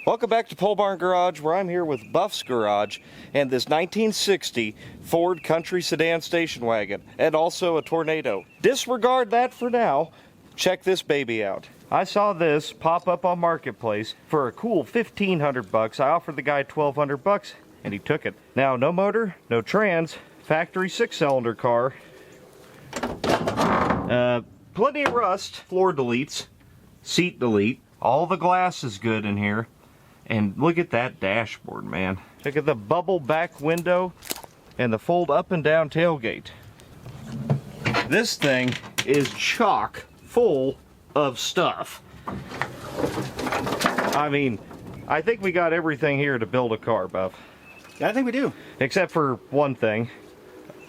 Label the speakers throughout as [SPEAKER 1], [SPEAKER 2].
[SPEAKER 1] Welcome back to Pole Barn Garage, where I'm here with Buff's Garage and this 1960 Ford Country Sedan Station Wagon, and also a Tornado. Disregard that for now. Check this baby out. I saw this pop up on Marketplace for a cool 1,500 bucks. I offered the guy 1,200 bucks, and he took it. Now, no motor, no trans, factory 6-cylinder car. Plenty of rust, floor deletes, seat delete. All the glass is good in here. And look at that dashboard, man. Look at the bubble back window and the fold up and down tailgate. This thing is chock full of stuff. I mean, I think we got everything here to build a car, Buff.
[SPEAKER 2] I think we do. Except
[SPEAKER 1] for one thing.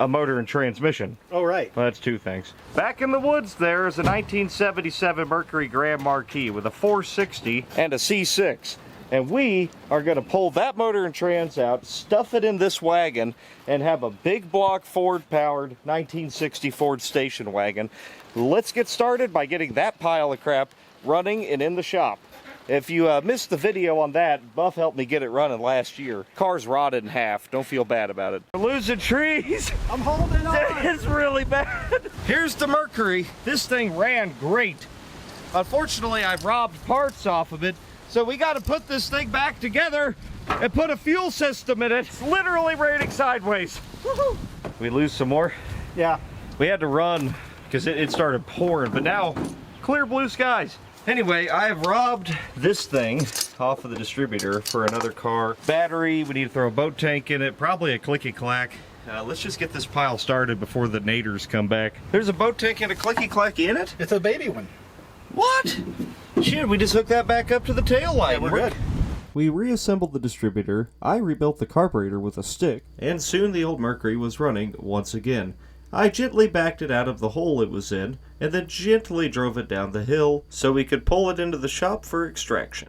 [SPEAKER 1] A motor and transmission.
[SPEAKER 2] Oh, right.
[SPEAKER 1] Well, that's two things. Back in the woods there is a 1977 Mercury Grand Marquis with a 460 and a C6. And we are going to pull that motor and trans out, stuff it in this wagon, and have a big block Ford-powered 1960 Ford station wagon. Let's get started by getting that pile of crap running and in the shop. If you missed the video on that, Buff helped me get it running last year. Car's rotted in half. Don't feel bad about it. We're losing trees.
[SPEAKER 2] I'm holding on.
[SPEAKER 1] It's really bad. Here's the Mercury. This thing ran great. Unfortunately, I robbed parts off of it. So we got to put this thing back together and put a fuel system in it. It's literally raining sideways. Woohoo! We lose some more?
[SPEAKER 2] Yeah.
[SPEAKER 1] We had to run because it started pouring, but now clear blue skies. Anyway, I have robbed this thing off of the distributor for another car. Battery, we need to throw a boat tank in it, probably a clicky-clack. Let's just get this pile started before the naders come back. There's a boat tank and a clicky-clack in it?
[SPEAKER 2] It's a baby one.
[SPEAKER 1] What? Shit, we just hooked that back up to the tail light.
[SPEAKER 2] Yeah, we're good.
[SPEAKER 1] We reassembled the distributor, I rebuilt the carburetor with a stick, and soon the old Mercury was running once again. I gently backed it out of the hole it was in, and then gently drove it down the hill so we could pull it into the shop for extraction.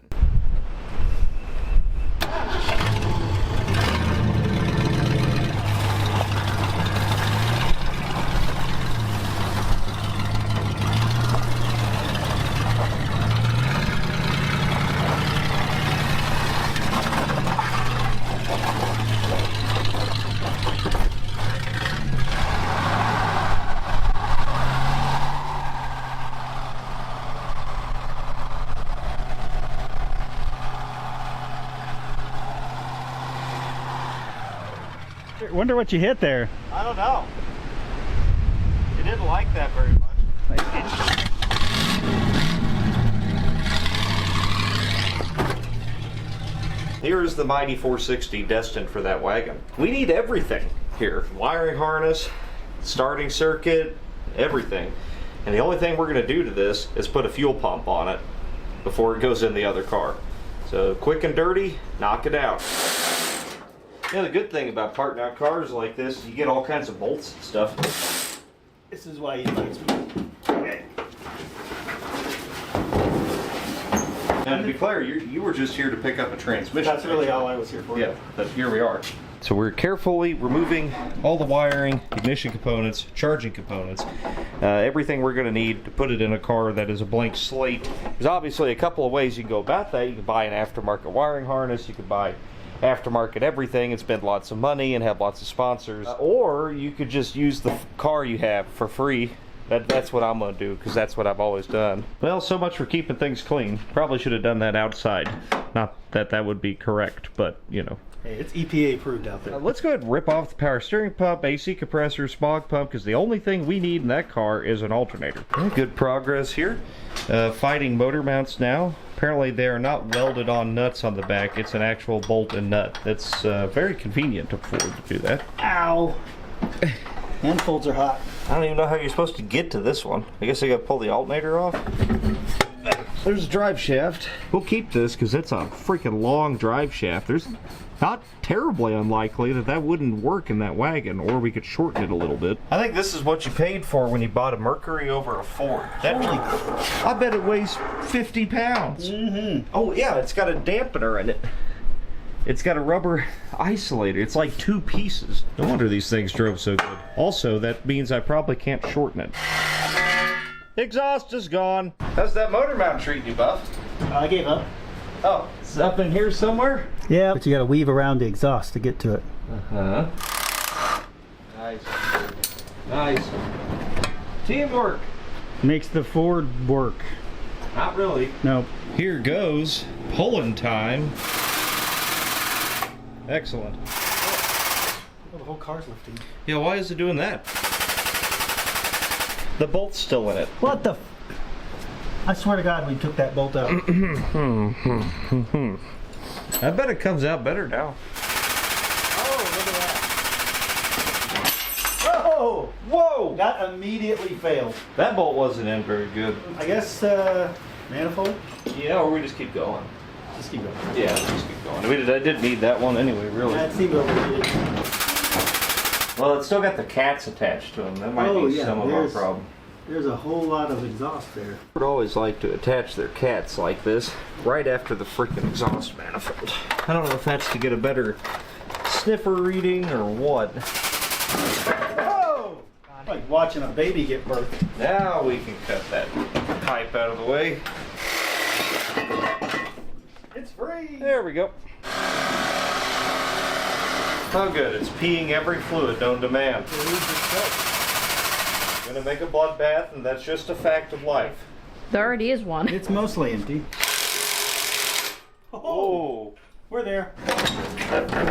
[SPEAKER 2] Wonder what you hit there.
[SPEAKER 1] I don't know. It didn't like that very much. Here is the mighty 460 destined for that wagon. We need everything here. Wiring harness, starting circuit, everything. And the only thing we're going to do to this is put a fuel pump on it before it goes in the other car. So quick and dirty, knock it out. You know, the good thing about parting out cars like this, you get all kinds of bolts and stuff.
[SPEAKER 2] This is why he likes me. Okay.
[SPEAKER 1] Now, to be clear, you were just here to pick up a transmission.
[SPEAKER 2] That's really all I was here for.
[SPEAKER 1] Yeah, but here we are. So we're carefully removing all the wiring, ignition components, charging components, everything we're going to need to put it in a car that is a blank slate. There's obviously a couple of ways you can go about that. You can buy an aftermarket wiring harness, you could buy aftermarket everything and spend lots of money and have lots of sponsors, or you could just use the car you have for free. That's what I'm going to do, because that's what I've always done. Well, so much for keeping things clean. Probably should have done that outside. Not that that would be correct, but you know.
[SPEAKER 2] Hey, it's EPA approved out there.
[SPEAKER 1] Let's go ahead and rip off the power steering pump, AC compressor, smog pump, because the only thing we need in that car is an alternator. Good progress here. Fighting motor mounts now. Apparently they are not welded on nuts on the back. It's an actual bolt and nut. That's very convenient to Ford to do that.
[SPEAKER 2] Ow! Handfolds are hot.
[SPEAKER 1] I don't even know how you're supposed to get to this one. I guess I got to pull the alternator off. There's a drive shaft. We'll keep this because it's a freaking long drive shaft. There's not terribly unlikely that that wouldn't work in that wagon, or we could shorten it a little bit. I think this is what you paid for when you bought a Mercury over a Ford. I bet it weighs 50 pounds.
[SPEAKER 2] Mm-hmm.
[SPEAKER 1] Oh yeah, it's got a dampener in it. It's got a rubber isolator. It's like two pieces. No wonder these things drove so good. Also, that means I probably can't shorten it. Exhaust is gone. How's that motor mount treating you, Buff?
[SPEAKER 2] I gave up.
[SPEAKER 1] Oh, it's up in here somewhere?
[SPEAKER 2] Yeah, but you gotta weave around the exhaust to get to it.
[SPEAKER 1] Uh-huh. Nice. Nice. Teamwork.
[SPEAKER 2] Makes the Ford work.
[SPEAKER 1] Not really.
[SPEAKER 2] Nope.
[SPEAKER 1] Here goes pulling time. Excellent.
[SPEAKER 2] Oh, the whole car's lifting.
[SPEAKER 1] Yeah, why is it doing that? The bolt's still in it.
[SPEAKER 2] What the? I swear to God, we took that bolt out.
[SPEAKER 1] I bet it comes out better now.
[SPEAKER 2] Oh, look at that. Oh!
[SPEAKER 1] Whoa!
[SPEAKER 2] That immediately failed.
[SPEAKER 1] That bolt wasn't in very good.
[SPEAKER 2] I guess, manifold?
[SPEAKER 1] Yeah, or we just keep going.
[SPEAKER 2] Just keep going.
[SPEAKER 1] Yeah, just keep going. I didn't need that one anyway, really.
[SPEAKER 2] That seemed overheated.
[SPEAKER 1] Well, it's still got the cats attached to them. That might be some of our problem.
[SPEAKER 2] There's a whole lot of exhaust there.
[SPEAKER 1] Would always like to attach their cats like this right after the freaking exhaust manifold. I don't know if that's to get a better sniffer reading or what.
[SPEAKER 2] Oh! Like watching a baby get birthed.
[SPEAKER 1] Now we can cut that pipe out of the way.
[SPEAKER 2] It's free!
[SPEAKER 1] There we go. Oh good, it's peeing every fluid known to man. Gonna make a bloodbath, and that's just a fact of life.
[SPEAKER 3] There already is one.
[SPEAKER 2] It's mostly empty.
[SPEAKER 1] Oh!
[SPEAKER 2] We're there.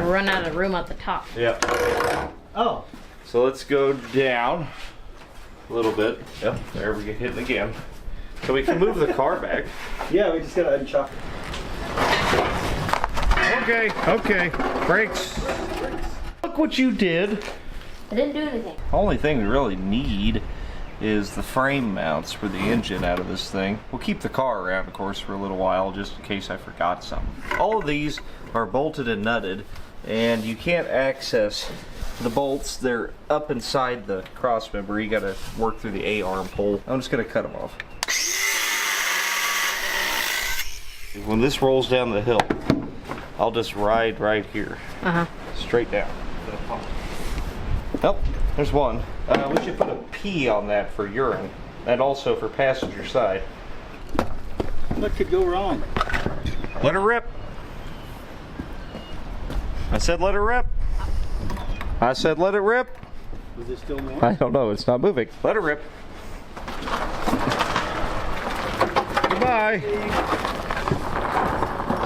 [SPEAKER 3] Run out of room at the top.
[SPEAKER 1] Yep.
[SPEAKER 2] Oh.
[SPEAKER 1] So let's go down a little bit. Yep, there we get hitting again. So we can move the car back.
[SPEAKER 2] Yeah, we just gotta unchuck it.
[SPEAKER 1] Okay, brakes. Look what you did.
[SPEAKER 3] I didn't do anything.
[SPEAKER 1] Only thing we really need is the frame mounts for the engine out of this thing. We'll keep the car around, of course, for a little while, just in case I forgot something. All of these are bolted and nutted, and you can't access the bolts. They're up inside the cross member. You gotta work through the A-arm pull. I'm just gonna cut them off. When this rolls down the hill, I'll just ride right here. Straight down. Oh, there's one. We should put a P on that for urine, and also for passenger side.
[SPEAKER 2] What could go wrong?
[SPEAKER 1] Let her rip. I said let her rip. I said let it rip.
[SPEAKER 2] Is it still more?
[SPEAKER 1] I don't know, it's not moving. Let her rip. Goodbye.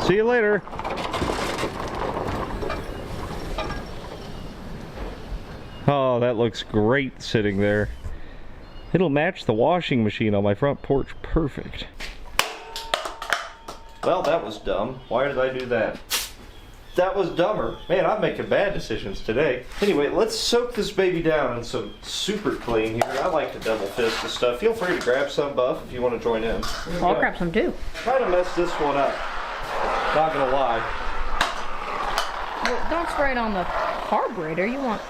[SPEAKER 1] See you later. Oh, that looks great sitting there. It'll match the washing machine on my front porch perfect. Well, that was dumb. Why did I do that? That was dumber. Man, I'm making bad decisions today. Anyway, let's soak this baby down in some super clean here. I like to double fist this stuff. Feel free to grab some, Buff, if you want to join in.
[SPEAKER 3] I'll grab some too.
[SPEAKER 1] Try to mess this one up. Not gonna lie.
[SPEAKER 3] Well, don't spray it on the carburetor. You want...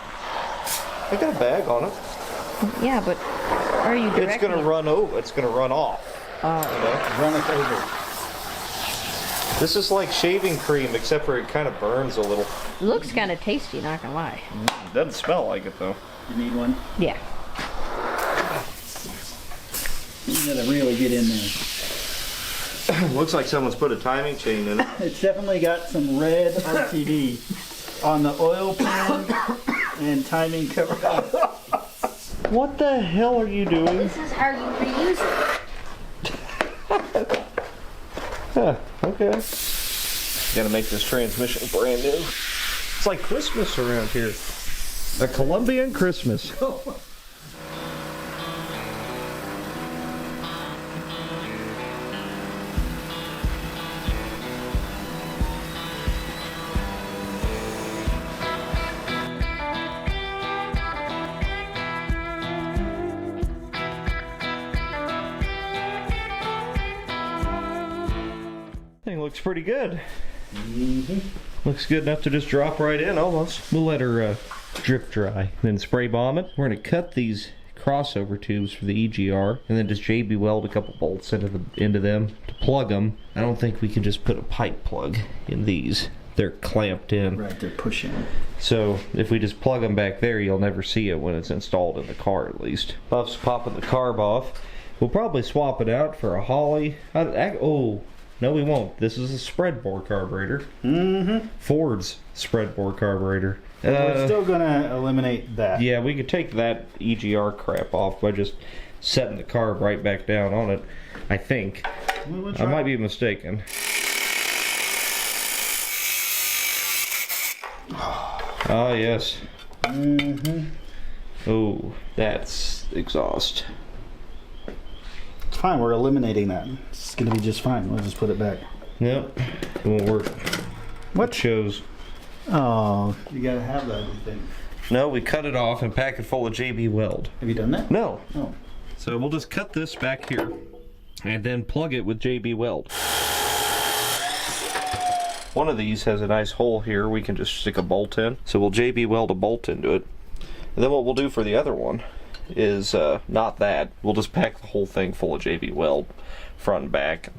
[SPEAKER 1] I got a bag on it.
[SPEAKER 3] Yeah, but are you directing...
[SPEAKER 1] It's gonna run over. It's gonna run off.
[SPEAKER 2] Run it over.
[SPEAKER 1] This is like shaving cream, except for it kind of burns a little.
[SPEAKER 3] It looks kind of tasty, not gonna lie.
[SPEAKER 1] It doesn't smell like it though.
[SPEAKER 2] You need one?
[SPEAKER 3] Yeah.
[SPEAKER 2] You gotta really get in there.
[SPEAKER 1] Looks like someone's put a timing chain in it.
[SPEAKER 2] It's definitely got some red RTD on the oil pan and timing cover.
[SPEAKER 1] What the hell are you doing?
[SPEAKER 3] This is how you reuse it.
[SPEAKER 1] Huh, okay. Gotta make this transmission brand new. It's like Christmas around here. A Colombian Christmas. Thing looks pretty good. Looks good enough to just drop right in almost. We'll let her drip dry, then spray bomb it. We're going to cut these crossover tubes for the EGR and then just JB weld a couple bolts into them to plug them. I don't think we can just put a pipe plug in these. They're clamped in.
[SPEAKER 2] Right, they're pushing.
[SPEAKER 1] So if we just plug them back there, you'll never see it when it's installed in the car at least. Buff's popping the carb off. We'll probably swap it out for a Holly. Oh, No, we won't. This is a spread bore carburetor.
[SPEAKER 2] Mm-hmm.
[SPEAKER 1] Ford's spread bore carburetor.
[SPEAKER 2] We're still gonna eliminate that.
[SPEAKER 1] Yeah, we could take that EGR crap off by just setting the carb right back down on it, I think. I might be mistaken. Ah, yes.
[SPEAKER 2] Mm-hmm.
[SPEAKER 1] Oh, that's exhaust.
[SPEAKER 2] It's fine, we're eliminating that. It's gonna be just fine. We'll just put it back.
[SPEAKER 1] Nope, it won't work.
[SPEAKER 2] What?
[SPEAKER 1] Shows.
[SPEAKER 2] Oh, you gotta have that thing.
[SPEAKER 1] No, we cut it off and pack it full of JB Weld.
[SPEAKER 2] Have you done that?
[SPEAKER 1] No.
[SPEAKER 2] Oh.
[SPEAKER 1] So we'll just cut this back here and then plug it with JB Weld. One of these has a nice hole here we can just stick a bolt in. So we'll JB Weld a bolt into it. And then what we'll do for the other one is not that. We'll just pack the whole thing full of JB Weld, front and back.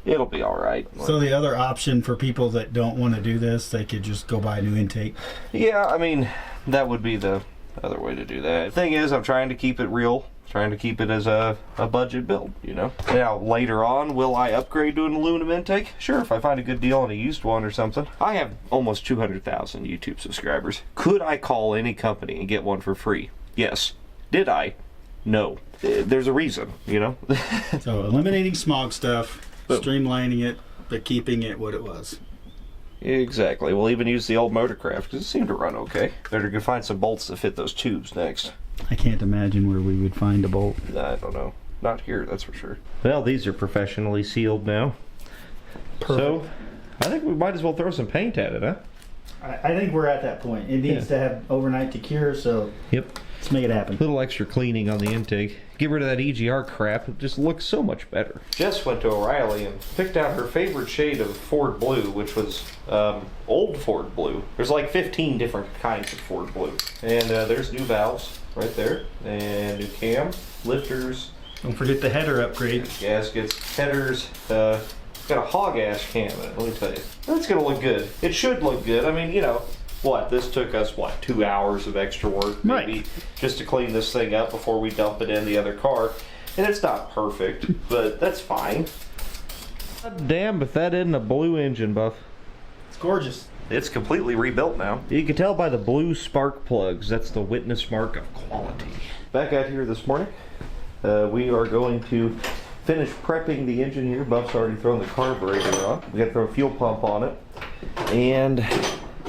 [SPEAKER 1] It'll be all right.
[SPEAKER 2] So the other option for people that don't want to do this, they could just go buy a new intake.
[SPEAKER 1] Yeah, I mean, that would be the other way to do that. The thing is, I'm trying to keep it real. Trying to keep it as a budget build, you know. Now, later on, will I upgrade to an aluminum intake? Sure, if I find a good deal on a used one or something. I have almost 200,000 YouTube subscribers. Could I call any company and get one for free? Yes. Did I? No. There's a reason, you know.
[SPEAKER 2] So eliminating smog stuff, streamlining it, but keeping it what it was.
[SPEAKER 1] Exactly. We'll even use the old Motorcraft because it seemed to run okay. Better go find some bolts to fit those tubes next.
[SPEAKER 2] I can't imagine where we would find a bolt.
[SPEAKER 1] I don't know. Not here, that's for sure. Well, these are professionally sealed now.
[SPEAKER 2] Perfect.
[SPEAKER 1] So, I think we might as well throw some paint at it, huh?
[SPEAKER 2] I think we're at that point. It needs to have overnight to cure, so
[SPEAKER 1] Yep.
[SPEAKER 2] let's make it happen.
[SPEAKER 1] A little extra cleaning on the intake. Get rid of that EGR crap. It just looks so much better. Jess went to O'Reilly and picked out her favorite shade of Ford blue, which was old Ford blue. There's like 15 different kinds of Ford blue. And there's new valves right there. And new cam, lifters.
[SPEAKER 2] Don't forget the header upgrade.
[SPEAKER 1] Gaskets, headers. Got a hog ash cam in it, let me tell you. That's gonna look good. It should look good. I mean, you know, what, this took us, what, 2 hours of extra work maybe,
[SPEAKER 2] Right.
[SPEAKER 1] just to clean this thing up before we dump it in the other car. And it's not perfect, but that's fine. God damn if that isn't a blue engine, Buff.
[SPEAKER 2] It's gorgeous.
[SPEAKER 1] It's completely rebuilt now. You can tell by the blue spark plugs. That's the witness mark of quality. Back out here this morning, we are going to finish prepping the engine here. Buff's already thrown the carburetor on. We got to throw a fuel pump on it. And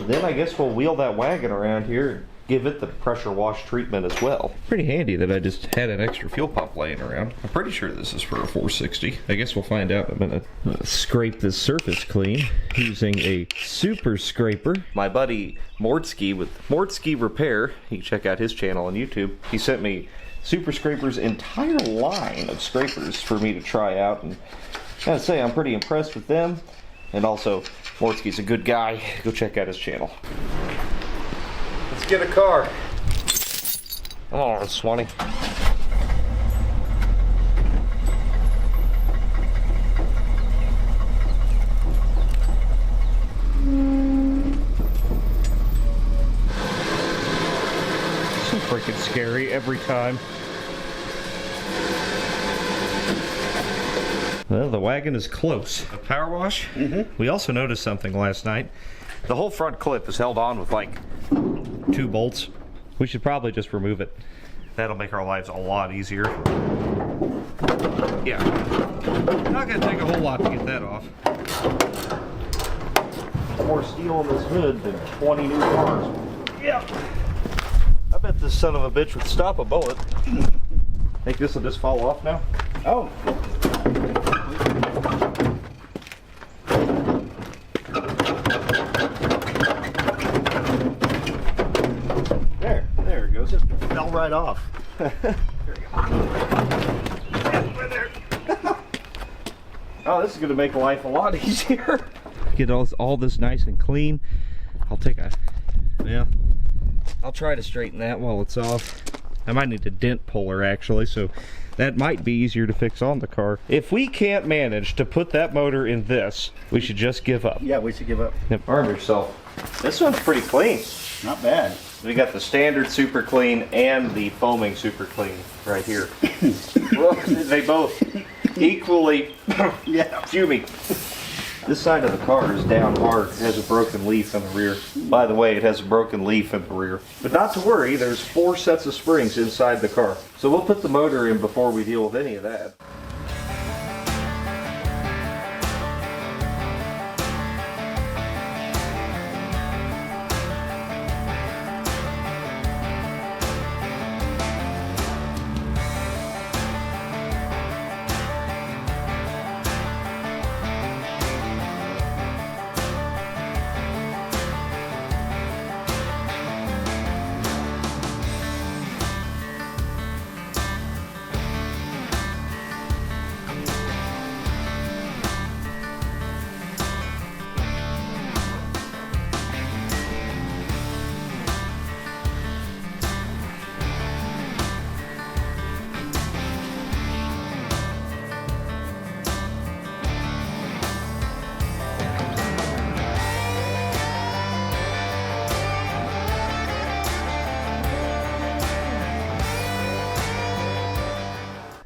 [SPEAKER 1] then I guess we'll wheel that wagon around here and give it the pressure wash treatment as well. Pretty handy that I just had an extra fuel pump laying around. I'm pretty sure this is for a 460. I guess we'll find out in a minute. I'm gonna scrape this surface clean using a super scraper. My buddy Mortsky with Mortsky Repair, you can check out his channel on YouTube. He sent me Super Scraper's entire line of scrapers for me to try out, and I gotta say I'm pretty impressed with them. And also, Mortsky's a good guy. Go check out his channel. Let's get a car. Come on, Swanee. So freaking scary every time. Well, the wagon is close. A power wash? Mm-hmm. We also noticed something last night. The whole front clip is held on with like 2 bolts. We should probably just remove it. That'll make our lives a lot easier. Yeah. Not gonna take a whole lot to get that off. More steel in this hood than 20 new cars. Yeah. I bet this son of a bitch would stop a bullet. Think this will just fall off now?
[SPEAKER 2] Oh.
[SPEAKER 1] There it goes.
[SPEAKER 2] Just fell right off.
[SPEAKER 1] There we go. Oh, this is going to make life a lot easier. Get all this nice and clean. I'll try to straighten that while it's off. I might need a dent puller actually, so that might be easier to fix on the car. If we can't manage to put that motor in this, we should just give up.
[SPEAKER 2] Yeah, we should give up.
[SPEAKER 1] Arm yourself. This one's pretty clean.
[SPEAKER 2] Not bad.
[SPEAKER 1] We got the standard super clean and the foaming super clean right here. Well, they both equally
[SPEAKER 2] Yeah.
[SPEAKER 1] fuming. This side of the car is down hard. It has a broken leaf in the rear. By the way, it has a broken leaf in the rear. But not to worry, there's 4 sets of springs inside the car. So we'll put the motor in before we deal with any of that.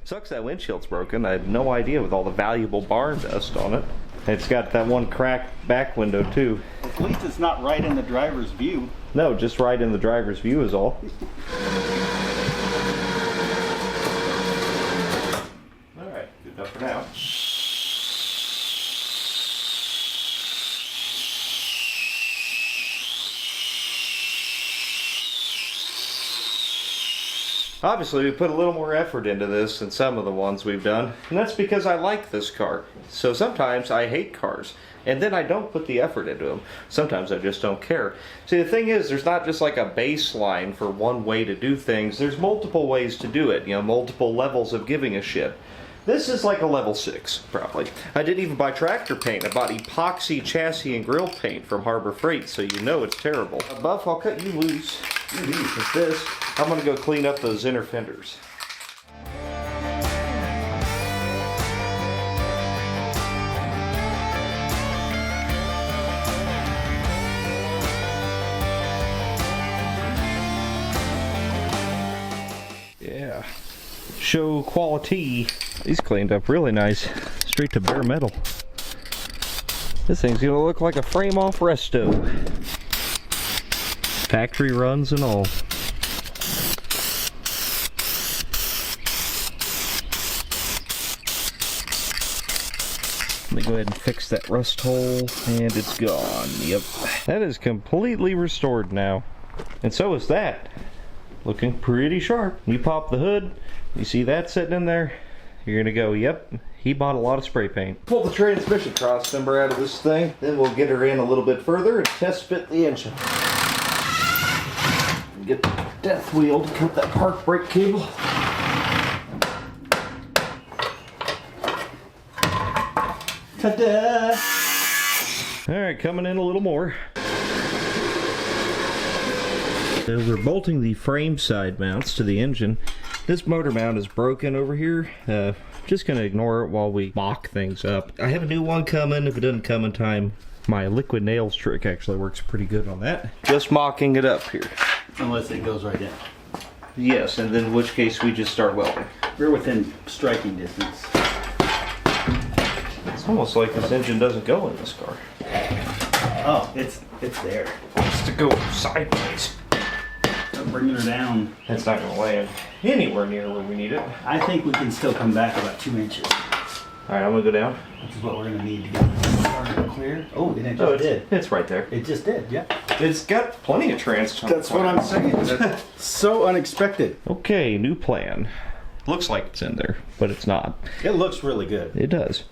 [SPEAKER 1] Sucks that windshield's broken. I had no idea with all the valuable barn dust on it. It's got that one cracked back window too.
[SPEAKER 2] At least it's not right in the driver's view.
[SPEAKER 1] No, just right in the driver's view is all. Alright, good enough for now. Obviously, we put a little more effort into this than some of the ones we've done, and that's because I like this car. So sometimes I hate cars, and then I don't put the effort into them. Sometimes I just don't care. See, the thing is, there's not just like a baseline for one way to do things. There's multiple ways to do it, you know, multiple levels of giving a shit. This is like a level 6, probably. I didn't even buy tractor paint. I bought epoxy chassis and grill paint from Harbor Freight, so you know it's terrible. Buff, I'll cut you loose. With this, I'm gonna go clean up those inner fenders. Yeah. Show quality. These cleaned up really nice. Straight to bare metal. This thing's gonna look like a frame off resto. Factory runs and all. Let me go ahead and fix that rust hole, and it's gone. Yep. That is completely restored now. And so is that. Looking pretty sharp. You pop the hood, you see that sitting in there, you're gonna go, yep, he bought a lot of spray paint. Pull the transmission cross member out of this thing, then we'll get her in a little bit further and test fit the engine. Get the death wheel to cut that park brake cable.
[SPEAKER 2] Ta-da!
[SPEAKER 1] Alright, coming in a little more. So we're bolting the frame side mounts to the engine. This motor mount is broken over here. Just gonna ignore it while we mock things up. I have a new one coming. If it doesn't come in time, my liquid nails trick actually works pretty good on that. Just mocking it up here.
[SPEAKER 2] Unless it goes right in.
[SPEAKER 1] Yes, and then in which case we just start welding.
[SPEAKER 2] We're within striking distance.
[SPEAKER 1] It's almost like this engine doesn't go in this car.
[SPEAKER 2] Oh, it's there.
[SPEAKER 1] It's to go sideways.
[SPEAKER 2] I'm bringing her down.
[SPEAKER 1] It's not gonna land anywhere near where we need it.
[SPEAKER 2] I think we can still come back about 2 inches.
[SPEAKER 1] Alright, I'm gonna go down.
[SPEAKER 2] Which is what we're gonna need to get the starter clear. Oh, and it just did.
[SPEAKER 1] It's right there.
[SPEAKER 2] It just did, yeah.
[SPEAKER 1] It's got plenty of transport.
[SPEAKER 2] That's what I'm saying. So unexpected.
[SPEAKER 1] Okay, new plan. Looks like it's in there, but it's not.
[SPEAKER 2] It looks really good.
[SPEAKER 1] It does.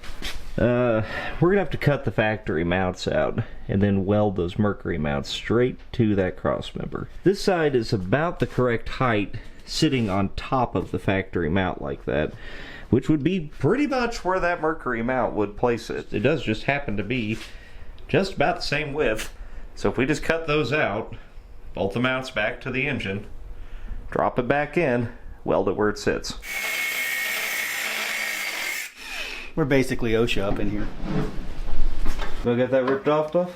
[SPEAKER 1] We're gonna have to cut the factory mounts out and then weld those Mercury mounts straight to that cross member. This side is about the correct height, sitting on top of the factory mount like that, which would be pretty much where that Mercury mount would place it. It does just happen to be just about the same width. So if we just cut those out, bolt the mounts back to the engine, drop it back in, weld it where it sits.
[SPEAKER 2] We're basically OSHA up in here.
[SPEAKER 1] Go get that ripped off, Duff?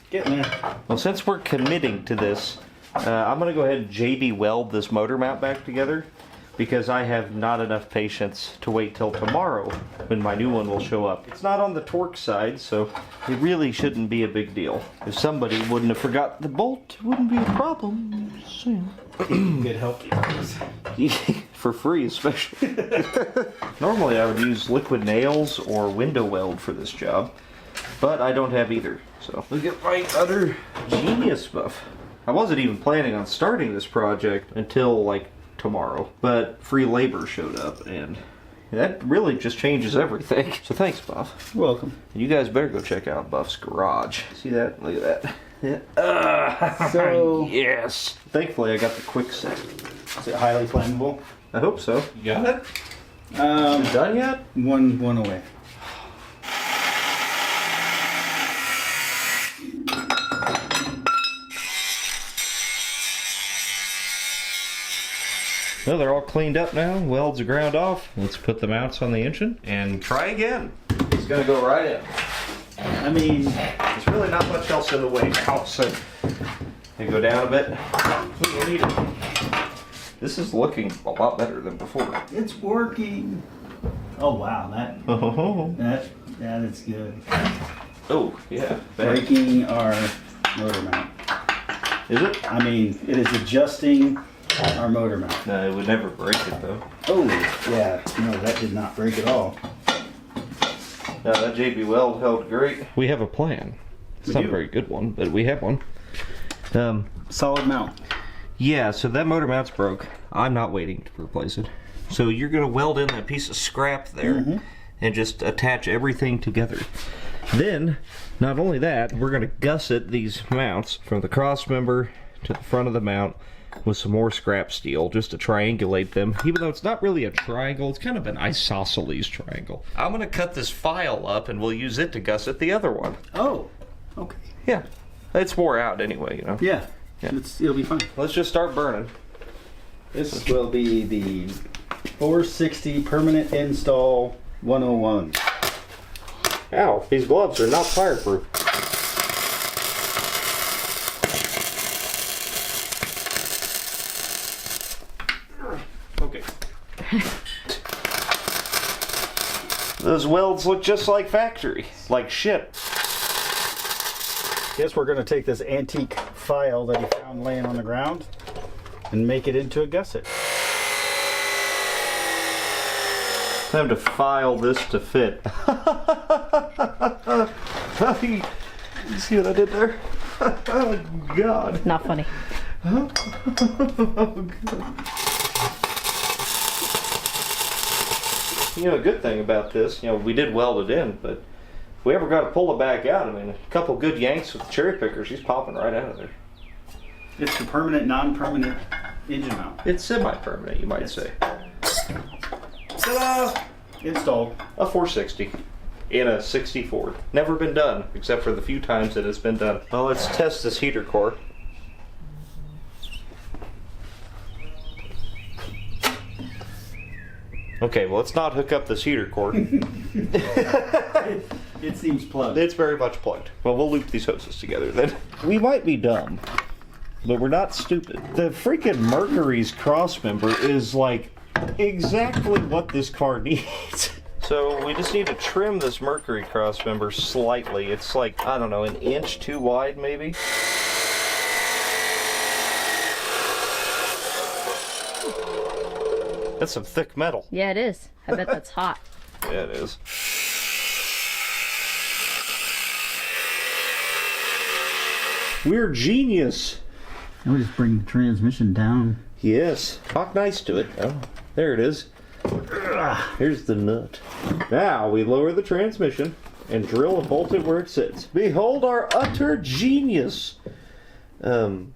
[SPEAKER 2] Getting there.
[SPEAKER 1] Well, since we're committing to this, I'm going to go ahead and JB weld this motor mount back together, because I have not enough patience to wait till tomorrow when my new one will show up. It's not on the torque side, so it really shouldn't be a big deal. If somebody wouldn't have forgot the bolt, it wouldn't be a problem. Just saying.
[SPEAKER 2] Good help.
[SPEAKER 1] For free, especially. Normally I would use liquid nails or window weld for this job, but I don't have either. So look at my utter genius buff. I wasn't even planning on starting this project until like tomorrow, but free labor showed up and that really just changes everything. So thanks, Buff.
[SPEAKER 2] You're welcome.
[SPEAKER 1] You guys better go check out Buff's garage. See that? Look at that. Yeah.
[SPEAKER 2] So
[SPEAKER 1] Yes. Thankfully I got the quick set.
[SPEAKER 2] is it highly flammable?
[SPEAKER 1] I hope so. You got it? Done yet?
[SPEAKER 2] One away.
[SPEAKER 1] Well, they're all cleaned up now. Welds are ground off. Let's put the mounts on the engine and try again. It's gonna go right in.
[SPEAKER 2] I mean,
[SPEAKER 1] There's really not much else in the way now, so you go down a bit. We need it. This is looking a lot better than before.
[SPEAKER 2] it's working. Oh wow, that is good.
[SPEAKER 1] Oh, yeah.
[SPEAKER 2] Breaking our motor mount.
[SPEAKER 1] Is it?
[SPEAKER 2] I mean, it is adjusting our motor mount.
[SPEAKER 1] No, it would never break it though.
[SPEAKER 2] Oh yeah, no, that did not break at all.
[SPEAKER 1] No, that JB Weld held great. We have a plan. It's
[SPEAKER 2] We
[SPEAKER 1] not
[SPEAKER 2] do.
[SPEAKER 1] a very good one, but we have one.
[SPEAKER 2] Solid mount.
[SPEAKER 1] Yeah, so that motor mount's broke. I'm not waiting to replace it. So you're going to weld in that piece of scrap there and just attach everything together. Then, not only that, we're going to gusset these mounts from the cross member to the front of the mount with some more scrap steel just to triangulate them. Even though it's not really a triangle, it's kind of an isosceles triangle. I'm going to cut this file up and we'll use it to gusset the other one.
[SPEAKER 2] Oh, okay.
[SPEAKER 1] Yeah, it's wore out anyway, you know.
[SPEAKER 2] Yeah,
[SPEAKER 1] Yeah.
[SPEAKER 2] it'll be fine.
[SPEAKER 1] Let's just start burning.
[SPEAKER 2] This will be the 460 permanent install 101.
[SPEAKER 1] Ow, these gloves are not fireproof. Okay. Those welds look just like factory. Like shit.
[SPEAKER 2] Guess we're going to take this antique file that he found laying on the ground and make it into a gusset.
[SPEAKER 1] Time to file this to fit. You see what I did there? Oh, God.
[SPEAKER 3] Not funny.
[SPEAKER 1] You know, a good thing about this, you know, we did weld it in, but if we ever got to pull it back out, I mean, a couple good yanks with the cherry pickers, he's popping right out of there.
[SPEAKER 2] It's the permanent, non-permanent engine mount.
[SPEAKER 1] It's semi-permanent, you might say. Ta-da!
[SPEAKER 2] Installed.
[SPEAKER 1] A 460 in a 64. Never been done, except for the few times that it's been done. Well, let's test this heater core. Okay, well, let's not hook up this heater core.
[SPEAKER 2] It seems plugged.
[SPEAKER 1] It's very much plugged. Well, we'll loop these hoses together then. We might be dumb, but we're not stupid. The freaking Mercury's cross member is like exactly what this car needs. So we just need to trim this Mercury cross member slightly. It's like, I don't know, an inch too wide maybe. That's some thick metal.
[SPEAKER 3] Yeah, it is. I bet that's hot.
[SPEAKER 1] Yeah, it is. We're genius.
[SPEAKER 2] And we just bring the transmission down.
[SPEAKER 1] Yes. Talk nice to it. Oh, there it is. Here's the nut. Now we lower the transmission and drill and bolt it where it sits. Behold our utter genius.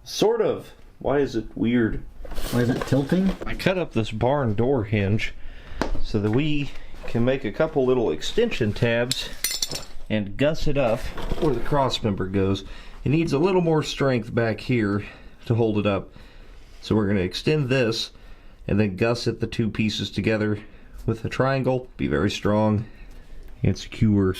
[SPEAKER 1] Sort of. Why is it weird?
[SPEAKER 2] Why is it tilting?
[SPEAKER 1] I cut up this barn door hinge so that we can make a couple little extension tabs and gusset up where the cross member goes. It needs a little more strength back here to hold it up. So we're going to extend this and then gusset the two pieces together with a triangle. Be very strong and secure.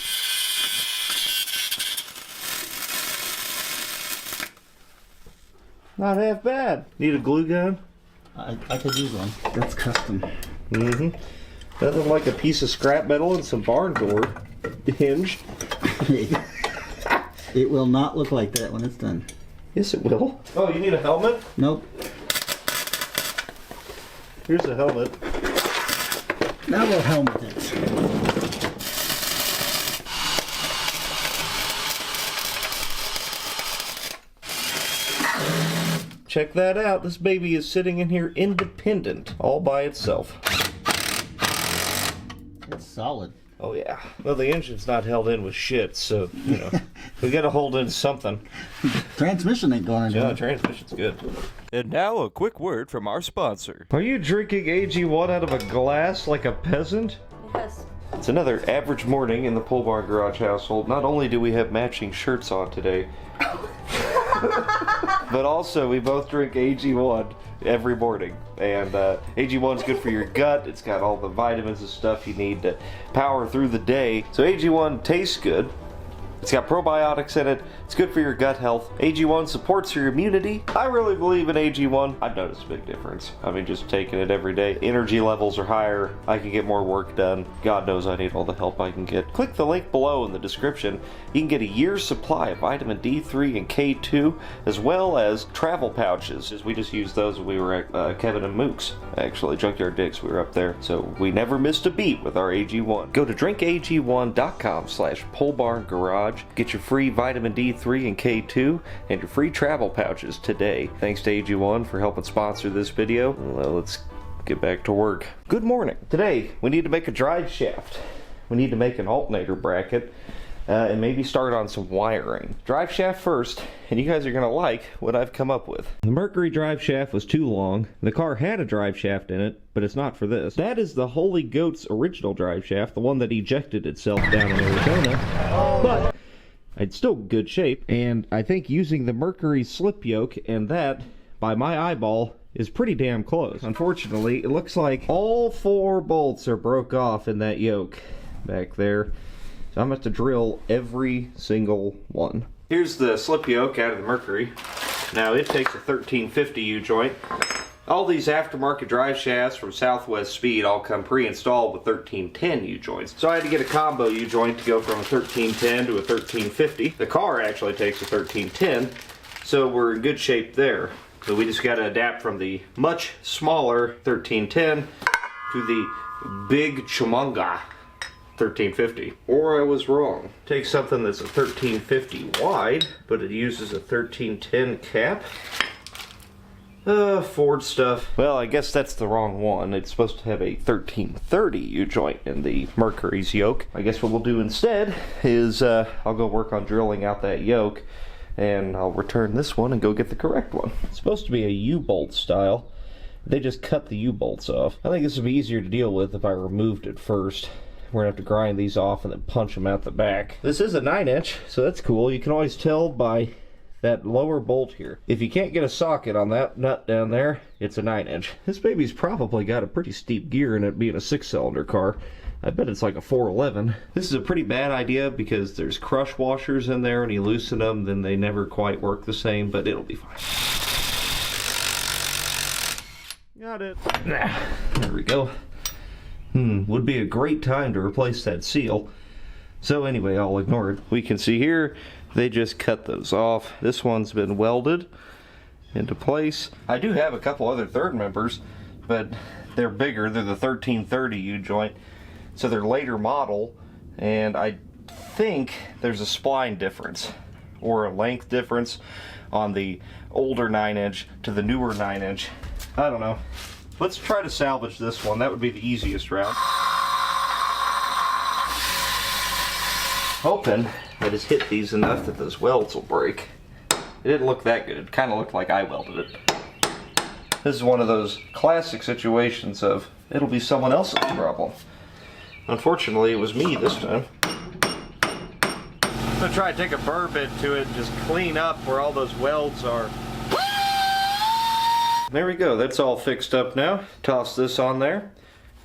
[SPEAKER 1] Not half bad. Need a glue gun?
[SPEAKER 2] I could use one. That's custom.
[SPEAKER 1] Mm-hmm. Nothing like a piece of scrap metal and some barn door hinge.
[SPEAKER 2] It will not look like that when it's done.
[SPEAKER 1] Yes, it will. Oh, you need a helmet?
[SPEAKER 2] Nope.
[SPEAKER 1] Here's a helmet.
[SPEAKER 2] Now we'll helmet it.
[SPEAKER 1] Check that out. This baby is sitting in here independent, all by itself.
[SPEAKER 2] It's solid.
[SPEAKER 1] Oh yeah. Well, the engine's not held in with shit, so, you know, we gotta hold in something.
[SPEAKER 2] Transmission ain't going
[SPEAKER 1] Yeah,
[SPEAKER 2] anywhere.
[SPEAKER 1] transmission's good.
[SPEAKER 4] And now a quick word from our sponsor.
[SPEAKER 1] Are you drinking AG1 out of a glass like a peasant?
[SPEAKER 3] Yes.
[SPEAKER 1] It's another average morning in the Pole Barn Garage household. Not only do we have matching shirts on today, but also we both drink AG1 every morning. And AG1's good for your gut. It's got all the vitamins and stuff you need to power through the day. So AG1 tastes good. It's got probiotics in it. It's good for your gut health. AG1 supports your immunity. I really believe in AG1. I've noticed a big difference. I mean, just taking it every day. Energy levels are higher. I can get more work done. God knows I need all the help I can get. Click the link below in the description. You can get a year's supply of vitamin D3 and K2, as well as travel pouches. We just used those when we were at Kevin and Mook's. Actually, Junkyard Dicks, we were up there. So we never missed a beat with our AG1. Go to drinkag1.com/polebarngarage. Get your free vitamin D3 and K2 and your free travel pouches today. Thanks to AG1 for helping sponsor this video. Well, let's get back to work. Good morning. Today, we need to make a drive shaft. We need to make an alternator bracket and maybe start on some wiring. Drive shaft first, and you guys are gonna like what I've come up with. The Mercury drive shaft was too long. The car had a drive shaft in it, but it's not for this. That is the Holy Goat's original drive shaft, the one that ejected itself down in Arizona. But it's still good shape, and I think using the Mercury slip yoke and that, by my eyeball, is pretty damn close. Unfortunately, it looks like all 4 bolts are broke off in that yoke back there. So I'm going to have to drill every single one. Here's the slip yoke out of the Mercury. Now it takes a 1350 U-joint. All these aftermarket drive shafts from Southwest Speed all come pre-installed with 1310 U-joints. So I had to get a combo U-joint to go from a 1310 to a 1350. The car actually takes a 1310, so we're in good shape there. So we just got to adapt from the much smaller 1310 to the big Chumanga 1350. Or I was wrong. Take something that's a 1350 wide, but it uses a 1310 cap. Ford stuff. Well, I guess that's the wrong one. It's supposed to have a 1330 U-joint in the Mercury's yoke. I guess what we'll do instead is I'll go work on drilling out that yoke, and I'll return this one and go get the correct one. It's supposed to be a U-bolt style. They just cut the U-bolts off. I think this would be easier to deal with if I removed it first. We're gonna have to grind these off and then punch them out the back. This is a 9-inch, so that's cool. You can always tell by that lower bolt here. If you can't get a socket on that nut down there, it's a 9-inch. This baby's probably got a pretty steep gear in it, being a 6-cylinder car. I bet it's like a 411. This is a pretty bad idea because there's crush washers in there, and you loosen them, then they never quite work the same, but it'll be fine. Got it. There we go. Would be a great time to replace that seal. So anyway, I'll ignore it. We can see here, they just cut those off. This one's been welded into place. I do have a couple other third members, but they're bigger. They're the 1330 U-joint, so they're later model, and I think there's a spline difference or a length difference on the older 9-inch to the newer 9-inch. I don't know. Let's try to salvage this one. That would be the easiest route. Hoping I just hit these enough that those welds will break. It didn't look that good. It kind of looked like I welded it. This is one of those classic situations of it'll be someone else's problem. Unfortunately, it was me this time. I'm gonna try to take a burr bit to it and just clean up where all those welds are. There we go, that's all fixed up now. Toss this on there.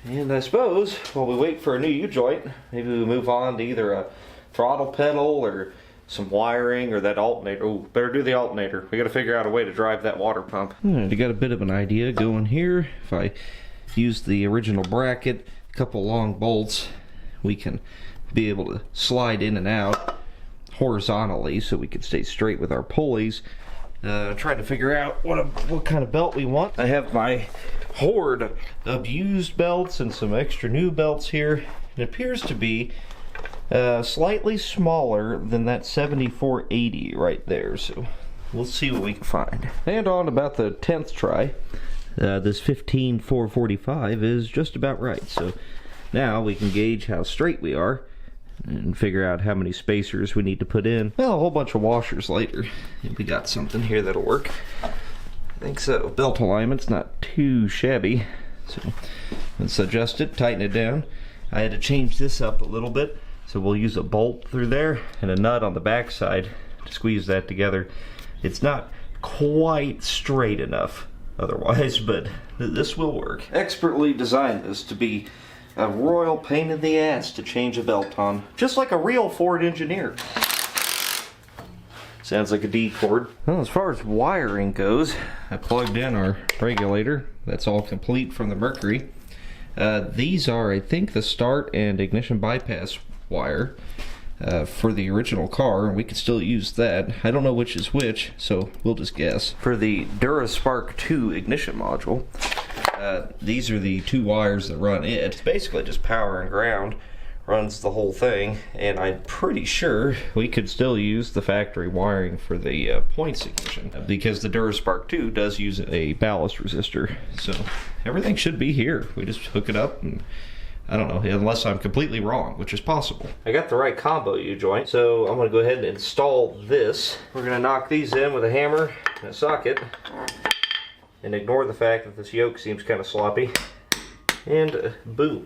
[SPEAKER 1] And I suppose, while we wait for a new U-joint, maybe we move on to either a throttle pedal or some wiring or that alternator. Oh, better do the alternator. We got to figure out a way to drive that water pump. You got a bit of an idea going here. If I use the original bracket, a couple long bolts, we can be able to slide in and out horizontally so we can stay straight with our pulleys. Trying to figure out what kind of belt we want. I have my horde of used belts and some extra new belts here. It appears to be slightly smaller than that 7480 right there, so we'll see what we can find. And on about the 10th try, this 15445 is just about right. So now we can gauge how straight we are and figure out how many spacers we need to put in. Well, a whole bunch of washers later. We got something here that'll work. I think so. Belt alignment's not too shabby. So let's adjust it, tighten it down. I had to change this up a little bit, so we'll use a bolt through there and a nut on the back side to squeeze that together. It's not quite straight enough otherwise, but this will work. Expertly designed this to be a royal pain in the ass to change a belt on, just like a real Ford engineer. Sounds like a D cord. Well, as far as wiring goes, I plugged in our regulator. That's all complete from the Mercury. These are, I think, the start and ignition bypass wire for the original car, and we can still use that. I don't know which is which, so we'll just guess. For the DuraSpark 2 ignition module, these are the two wires that run it. It's basically just power and ground runs the whole thing, and I'm pretty sure we could still use the factory wiring for the points ignition, because the DuraSpark 2 does use a ballast resistor. So everything should be here. We just hook it up, and I don't know, unless I'm completely wrong, which is possible. I got the right combo U-joint, so I'm going to go ahead and install this. We're going to knock these in with a hammer and a socket, and ignore the fact that this yoke seems kind of sloppy. And boom.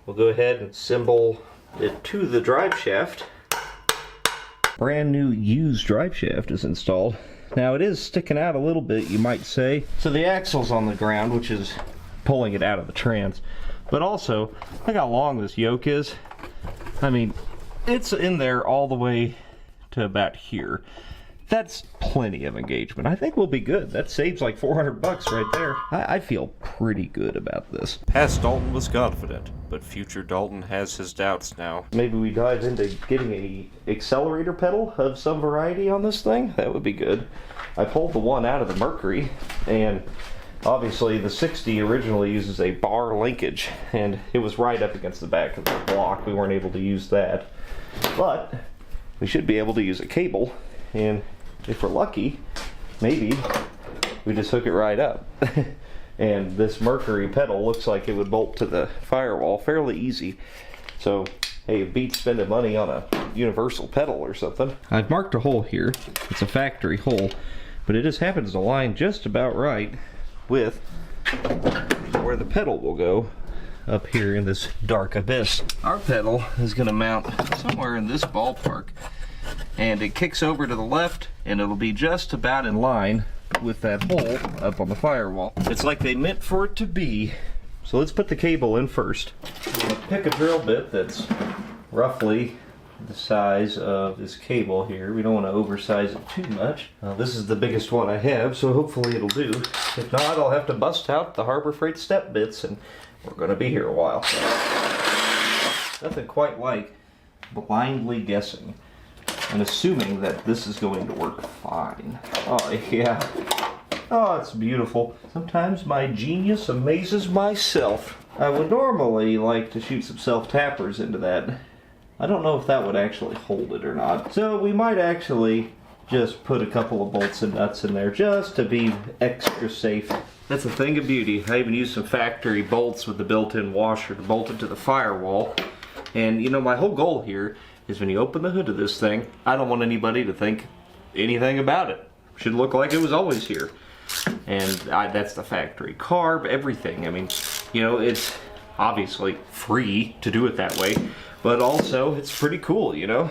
[SPEAKER 1] We'll go ahead and assemble it to the drive shaft. Brand new used drive shaft is installed. Now it is sticking out a little bit, you might say. So the axle's on the ground, which is pulling it out of the trans. But also, look how long this yoke is. I mean, it's in there all the way to about here. That's plenty of engagement. I think we'll be good. That saves like $400 right there. I feel pretty good about this.
[SPEAKER 4] Past Dalton was confident, but future Dalton has his doubts now.
[SPEAKER 1] Maybe we dive into getting a accelerator pedal of some variety on this thing. That would be good. I pulled the one out of the Mercury, and obviously the 60 originally uses a bar linkage, and it was right up against the back of the block. We weren't able to use that. But we should be able to use a cable, and if we're lucky, maybe we just hook it right up. And this Mercury pedal looks like it would bolt to the firewall fairly easy. So, hey, it beats spending money on a universal pedal or something. I've marked a hole here. It's a factory hole, but it just happens to line just about right with where the pedal will go up here in this dark abyss. Our pedal is going to mount somewhere in this ballpark, and it kicks over to the left, and it'll be just about in line with that hole up on the firewall. It's like they meant for it to be. So let's put the cable in first. We'll pick a drill bit that's roughly the size of this cable here. We don't want to oversize it too much. This is the biggest one I have, so hopefully it'll do. If not, I'll have to bust out the Harbor Freight step bits, and we're going to be here a while. Nothing quite like blindly guessing and assuming that this is going to work fine. Oh yeah. Oh, it's beautiful. Sometimes my genius amazes myself. I would normally like to shoot some self-tappers into that. I don't know if that would actually hold it or not. So we might actually just put a couple of bolts and nuts in there just to be extra safe. That's a thing of beauty. I even used some factory bolts with the built-in washer to bolt it to the firewall. And you know, my whole goal here is when you open the hood of this thing, I don't want anybody to think anything about it. It should look like it was always here. And that's the factory carb, everything. I mean, you know, it's obviously free to do it that way, but also it's pretty cool, you know,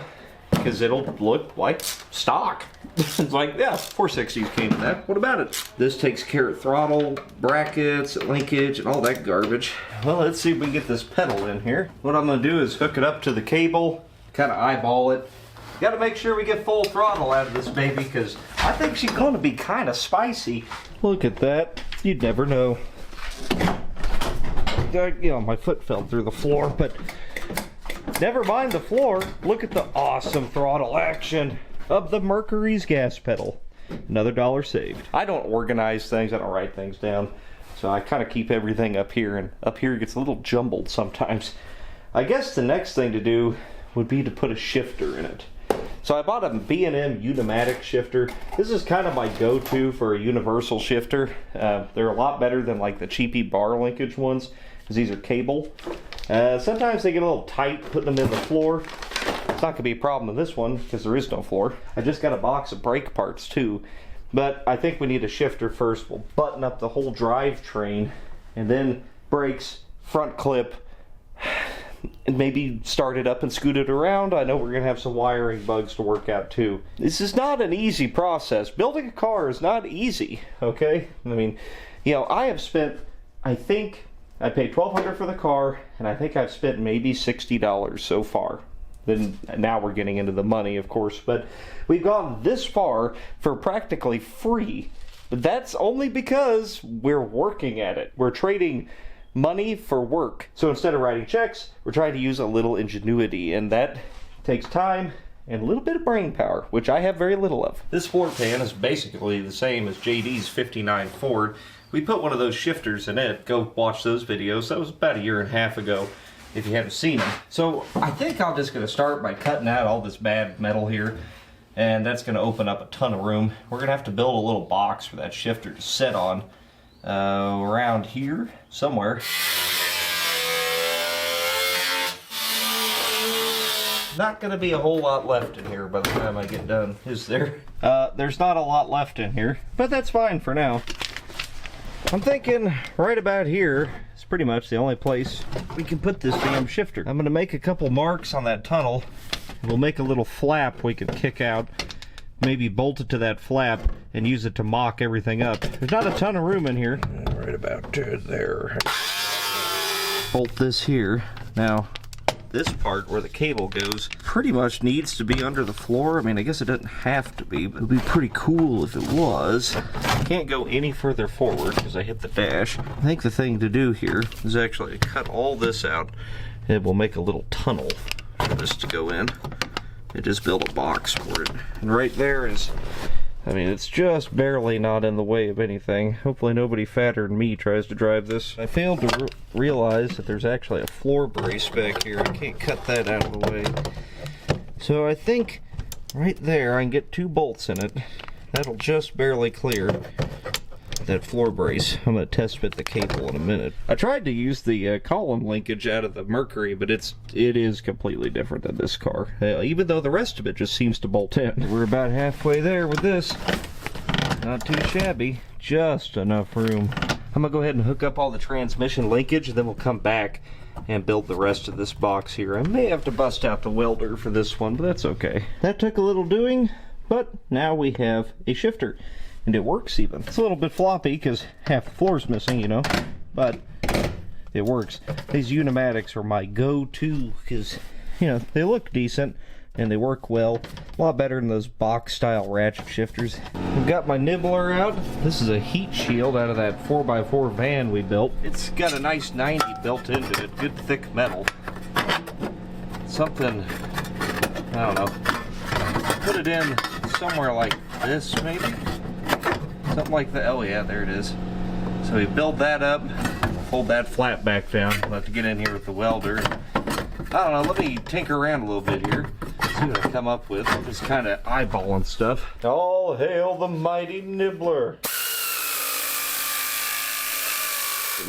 [SPEAKER 1] because it'll look like stock. It's like, yeah, 460s came with that. What about it? This takes care of throttle, brackets, linkage, and all that garbage. Well, let's see if we can get this pedal in here. What I'm going to do is hook it up to the cable, kind of eyeball it, Got to make sure we get full throttle out of this baby, because I think she's going to be kind of spicy. Look at that. You'd never know. You know, my foot fell through the floor, but never mind the floor. Look at the awesome throttle action of the Mercury's gas pedal. Another $1 saved. I don't organize things. I don't write things down. So I kind of keep everything up here, and up here it gets a little jumbled sometimes. I guess the next thing to do would be to put a shifter in it. So I bought a B&M Unimatic shifter. This is kind of my go-to for a universal shifter. They're a lot better than like the cheapy bar linkage ones, because these are cable. Sometimes they get a little tight putting them in the floor. It's not going to be a problem with this one because there is no floor. I just got a box of brake parts too. But I think we need a shifter first. We'll button up the whole drivetrain, and then brakes, front clip, and maybe start it up and scoot it around. I know we're going to have some wiring bugs to work out too. This is not an easy process. Building a car is not easy, okay? I mean, you know, I have spent, I think I paid $1,200 for the car, and I think I've spent maybe $60 so far. Then now we're getting into the money, of course, but we've gone this far for practically free. But that's only because we're working at it. We're trading money for work. So instead of writing checks, we're trying to use a little ingenuity, and that takes time and a little bit of brain power, which I have very little of. This floor pan is basically the same as JD's 59 Ford. We put one of those shifters in it. Go watch those videos. That was about 1.5 years ago, if you haven't seen them. So I think I'm just going to start by cutting out all this bad metal here, and that's going to open up a ton of room. We're going to have to build a little box for that shifter to sit on around here somewhere. Not going to be a whole lot left in here by the time I get done, is there? There's not a lot left in here, but that's fine for now. I'm thinking right about here is pretty much the only place we can put this damn shifter. I'm going to make a couple marks on that tunnel. We'll make a little flap we can kick out, maybe bolt it to that flap and use it to mock everything up. There's not a ton of room in here. Right about there. Bolt this here. Now, this part where the cable goes pretty much needs to be under the floor. I mean, I guess it doesn't have to be, but it would be pretty cool if it was. Can't go any further forward because I hit the dash. I think the thing to do here is actually cut all this out, and we'll make a little tunnel for this to go in. And just build a box for it. And right there is, I mean, it's just barely not in the way of anything. Hopefully nobody fatter than me tries to drive this. I failed to realize that there's actually a floor brace back here. I can't cut that out of the way. So I think right there I can get 2 bolts in it. That'll just barely clear that floor brace. I'm going to test fit the cable in a minute. I tried to use the column linkage out of the Mercury, but it is completely different than this car. Even though the rest of it just seems to bolt in. We're about halfway there with this. Not too shabby. Just enough room. I'm going to go ahead and hook up all the transmission linkage, and then we'll come back and build the rest of this box here. I may have to bust out the welder for this one, but that's okay. That took a little doing, but now we have a shifter. And it works even. It's a little bit floppy because half the floor's missing, you know, but it works. These Unimatics are my go-to because, you know, they look decent and they work well. A lot better than those box-style ratchet shifters. I've got my nibbler out. This is a heat shield out of that 4x4 van we built. It's got a nice 90 built into it. Good thick metal. Something, I don't know. Put it in somewhere like this, maybe? Something like that. Oh yeah, there it is. So we build that up, hold that flat back down. We'll have to get in here with the welder. I don't know, let me tinker around a little bit here. See what I come up with. I'm just kind of eyeballing stuff. All hail the mighty nibbler.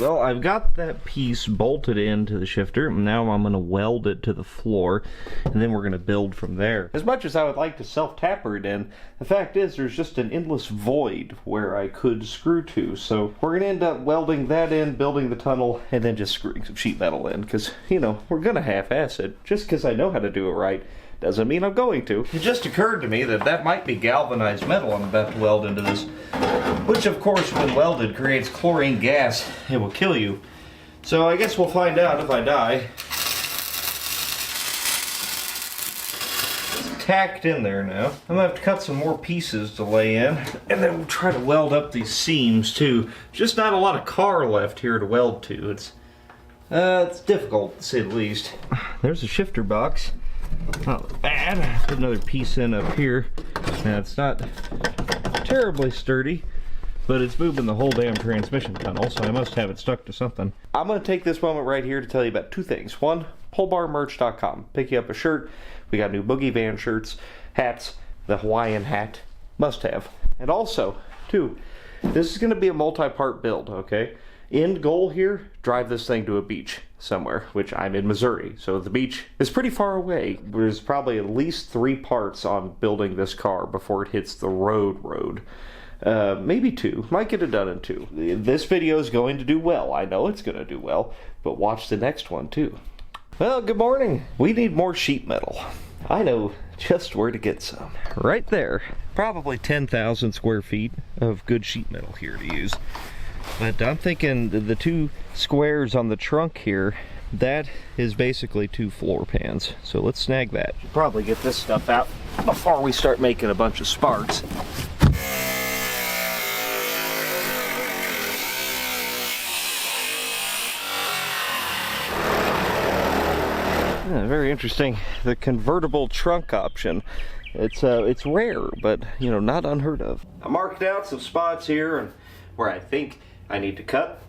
[SPEAKER 1] Well, I've got that piece bolted into the shifter. Now I'm going to weld it to the floor, and then we're going to build from there. As much as I would like to self-tapper it in, the fact is there's just an endless void where I could screw to. So we're going to end up welding that in, building the tunnel, and then just screwing some sheet metal in. Because, you know, we're going to half-ass it. Just because I know how to do it right doesn't mean I'm going to. It just occurred to me that that might be galvanized metal I'm about to weld into this, which of course when welded creates chlorine gas. It will kill you. So I guess we'll find out if I die. tacked in there now. I'm gonna have to cut some more pieces to lay in, and then we'll try to weld up these seams too. Just not a lot of car left here to weld to. It's difficult to say the least. There's a shifter box. Not bad. Put another piece in up here. Now it's not terribly sturdy, but it's moving the whole damn transmission tunnel, so I must have it stuck to something. I'm going to take this moment right here to tell you about two things. One, polebarmerch.com. Pick you up a shirt. We got new Boogie Van shirts, hats, the Hawaiian hat, must have. And also, two, this is going to be a multi-part build, okay? End goal here, drive this thing to a beach somewhere, which I'm in Missouri, so the beach is pretty far away. There's probably at least 3 parts on building this car before it hits the road. Maybe 2. Might get it done in 2. This video is going to do well. I know it's going to do well, but watch the next one too. Well, good morning. We need more sheet metal. I know just where to get some. Right there. Probably 10,000 square feet of good sheet metal here to use. But I'm thinking the 2 squares on the trunk here, that is basically 2 floor pans. So let's snag that. Probably get this stuff out before we start making a bunch of sparks. Very interesting. The convertible trunk option. It's rare, but you know, not unheard of. I marked out some spots here and where I think I need to cut,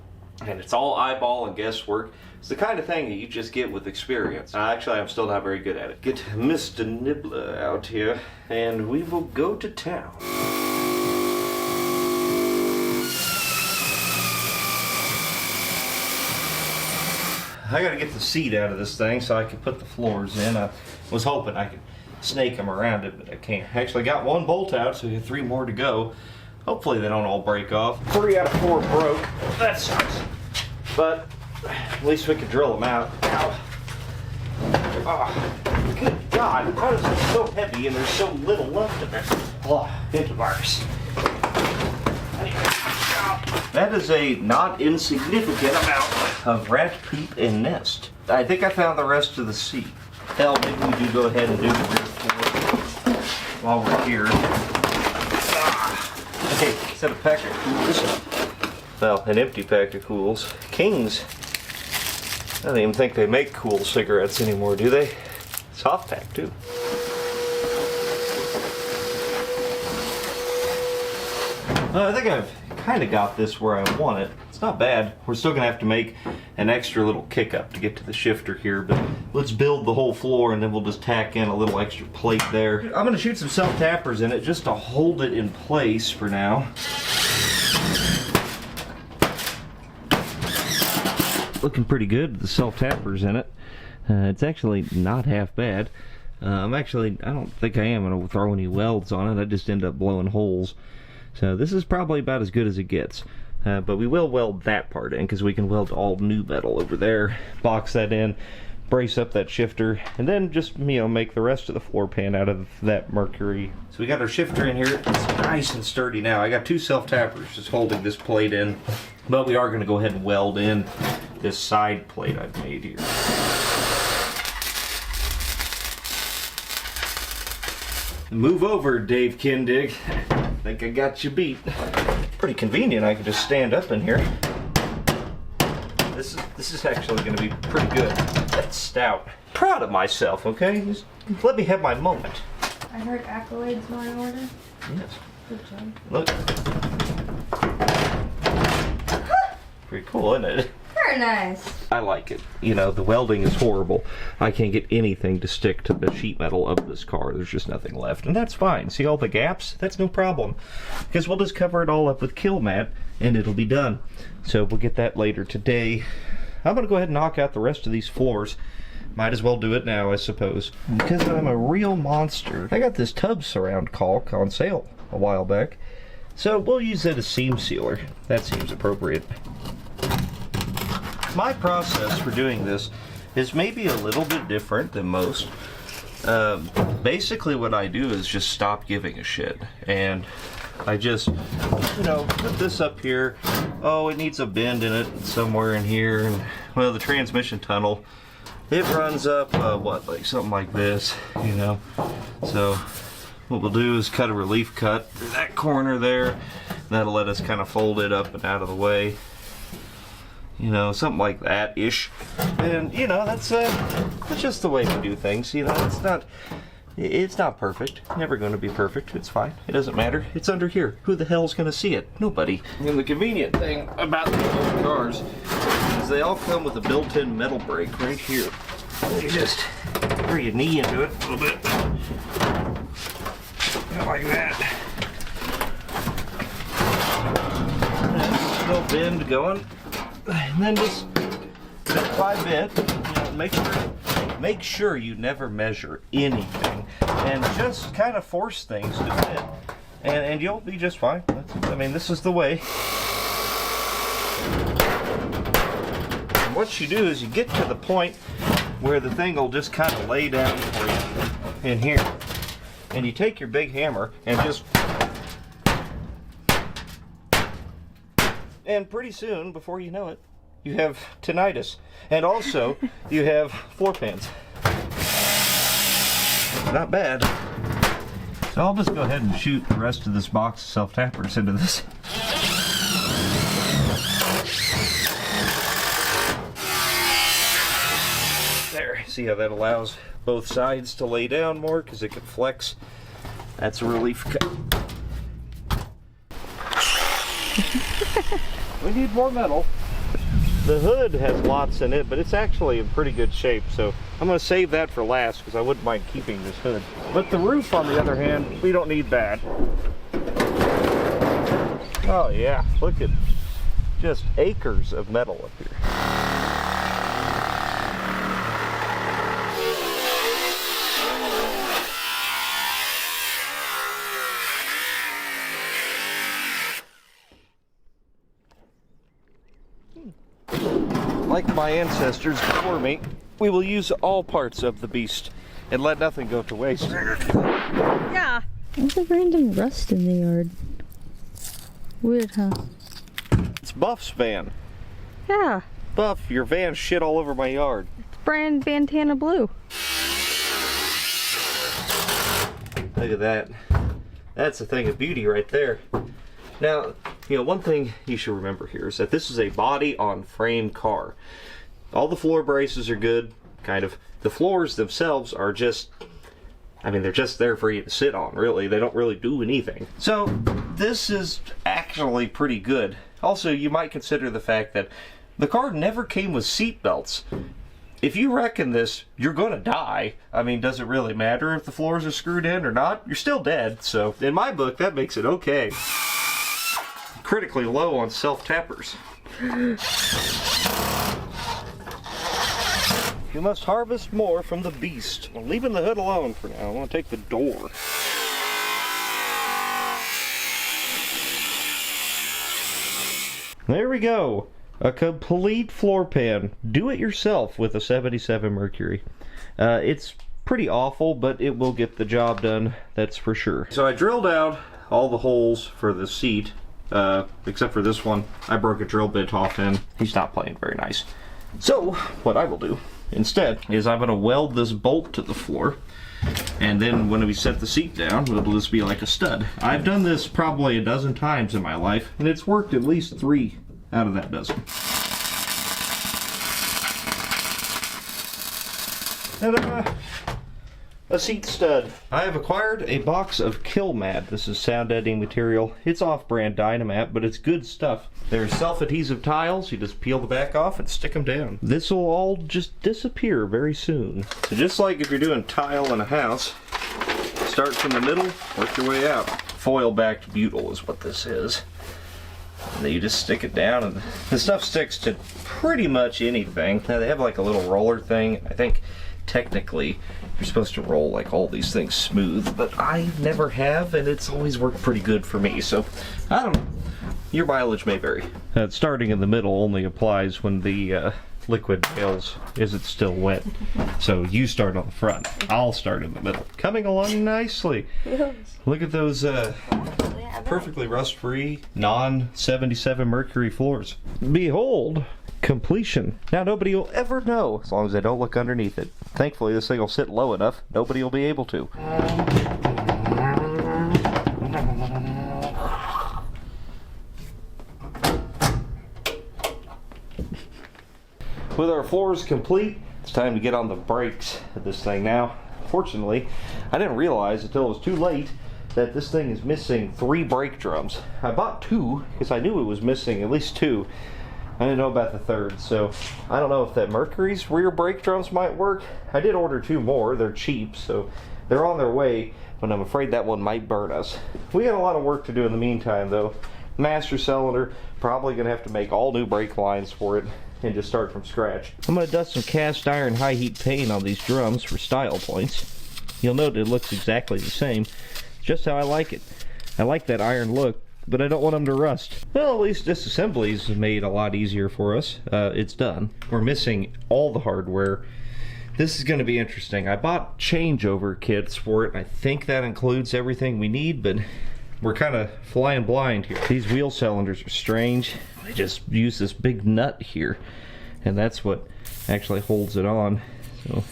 [SPEAKER 1] and it's all eyeball and guesswork. It's the kind of thing that you just get with experience. Actually, I'm still not very good at it. Get Mr. Nibbler out here, and we will go to town. I gotta get the seat out of this thing so I can put the floors in. I was hoping I could snake them around it, but I can't. Actually got 1 bolt out, so we have 3 more to go. Hopefully they don't all break off. 3 out of 4 broke. That sucks. But at least we could drill them out. Ow. Oh, good God, how is it so heavy and there's so little left of it? Oh, antivirus. That is a not insignificant amount of rat poop and nest. I think I found the rest of the seat. Hell, maybe we do go ahead and do the rear floor while we're here. Hey, set a pack of cools. Well, an empty pack of cools. Kings. I don't even think they make cool cigarettes anymore, do they? Soft pack, too. I think I've kind of got this where I want it. It's not bad. We're still gonna have to make an extra little kick up to get to the shifter here, but let's build the whole floor and then we'll just tack in a little extra plate there. I'm gonna shoot some self-tappers in it just to hold it in place for now. Looking pretty good, the self-tappers in it. It's actually not half bad. I don't think I am gonna throw any welds on it. I just end up blowing holes. So this is probably about as good as it gets. But we will weld that part in because we can weld all new metal over there, box that in, brace up that shifter, and then just, you know, make the rest of the floor pan out of that mercury. So we got our shifter in here. It's nice and sturdy now. I got 2 self-tappers just holding this plate in, but we are going to go ahead and weld in this side plate I've made here. Move over, Dave Kindig. I think I got you beat. Pretty convenient. I can just stand up in here. This is actually going to be pretty good. That's stout. Proud of myself, okay? Just let me have my moment.
[SPEAKER 3] I heard accolades were in order.
[SPEAKER 1] Yes.
[SPEAKER 3] Good job.
[SPEAKER 1] Look. Pretty cool, isn't it?
[SPEAKER 3] Very nice.
[SPEAKER 1] I like it. You know, the welding is horrible. I can't get anything to stick to the sheet metal of this car. There's just nothing left, and that's fine. See all the gaps? That's no problem, because we'll just cover it all up with kill mat, and it'll be done. So we'll get that later today. I'm going to go ahead and knock out the rest of these floors. Might as well do it now, I suppose. Because I'm a real monster. I got this tub surround caulk on sale a while back, so we'll use it as seam sealer. That seems appropriate. My process for doing this is maybe a little bit different than most. Basically what I do is just stop giving a shit, and I just, you know, put this up here. Oh, it needs a bend in it somewhere in here, and well, the transmission tunnel, it runs up what, like something like this, you know. So what we'll do is cut a relief cut through that corner there. That'll let us kind of fold it up and out of the way. You know, something like that-ish. And, you know, that's just the way we do things. You know, it's not perfect. Never going to be perfect. It's fine. It doesn't matter. It's under here. Who the hell's going to see it? Nobody. And the convenient thing about these old cars is they all come with a built-in metal brake right here. You just throw your knee into it a little bit. Like that. And a little bend going. And then just bit by bit, you know, make sure you never measure anything, and just kind of force things to fit, and you'll be just fine. I mean, this is the way. And what you do is you get to the point where the thing will just kind of lay down for you in here, and you take your big hammer and just. And pretty soon, before you know it, you have tinnitus. And also, you have floor pans. Not bad. So I'll just go ahead and shoot the rest of this box of self-tappers into this. There, see how that allows both sides to lay down more because it can flex. That's a relief cut. We need more metal. The hood has lots in it, but it's actually in pretty good shape, so I'm going to save that for last because I wouldn't mind keeping this hood. But the roof, on the other hand, we don't need that. Oh yeah, look at just acres of metal up here. Like my ancestors before me, we will use all parts of the beast and let nothing go to waste.
[SPEAKER 3] Yeah.
[SPEAKER 5] There's a random rust in the yard. Weird, huh?
[SPEAKER 1] It's Buff's van.
[SPEAKER 3] Yeah.
[SPEAKER 1] Buff, your van shit all over my yard.
[SPEAKER 3] It's brand Bandana Blue.
[SPEAKER 1] Look at that. That's a thing of beauty right there. Now, you know, one thing you should remember here is that this is a body-on-frame car. All the floor braces are good, kind of. The floors themselves are just, I mean, they're just there for you to sit on, really. They don't really do anything. So, this is actually pretty good. Also, you might consider the fact that the car never came with seat belts. If you reckon this, you're gonna die. I mean, does it really matter if the floors are screwed in or not? You're still dead, so in my book, that makes it okay. Critically low on self-tappers. You must harvest more from the beast. I'm leaving the hood alone for now. I want to take the door. There we go. A complete floor pan. Do it yourself with a 77 Mercury. It's pretty awful, but it will get the job done, that's for sure. So I drilled out all the holes for the seat. Except for this one, I broke a drill bit off him. He's not playing very nice. So, what I will do instead is I'm going to weld this bolt to the floor, and then when we set the seat down, it'll just be like a stud. I've done this probably a dozen times in my life, and it's worked at least 3 out of that dozen. Ta-da! A seat stud. I have acquired a box of Kill Mad. This is sound editing material. It's off-brand Dynamat, but it's good stuff. There's self-adhesive tiles. You just peel the back off and stick them down. This will all just disappear very soon. So just like if you're doing tile in a house, start from the middle, work your way out. Foil-backed butyl is what this is. And then you just stick it down, and the stuff sticks to pretty much anything. Now they have like a little roller thing. I think technically you're supposed to roll like all these things smooth, but I never have, and it's always worked pretty good for me. So I don't know, your mileage may vary. Starting in the middle only applies when the liquid fails. Is it still wet? So you start on the front, I'll start in the middle. Coming along nicely. Look at those perfectly rust-free non-77 Mercury floors. Behold completion. Now nobody will ever know as long as they don't look underneath it. Thankfully, this thing will sit low enough, nobody will be able to. With our floors complete, it's time to get on the brakes of this thing now. Fortunately, I didn't realize until it was too late that this thing is missing 3 brake drums. I bought 2 because I knew it was missing at least 2. I didn't know about the 3rd, so I don't know if that Mercury's rear brake drums might work. I did order 2 more. They're cheap, so they're on their way, but I'm afraid that one might burn us. We got a lot of work to do in the meantime, though. Master cylinder, probably going to have to make all new brake lines for it and just start from scratch. I'm going to dust some cast iron high heat paint on these drums for style points. You'll note it looks exactly the same, just how I like it. I like that iron look, but I don't want them to rust. Well, at least disassembly is made a lot easier for us. It's done. We're missing all the hardware. This is going to be interesting. I bought changeover kits for it, and I think that includes everything we need, but we're kind of flying blind here. These wheel cylinders are strange. They just use this big nut here, and that's what actually holds it on. So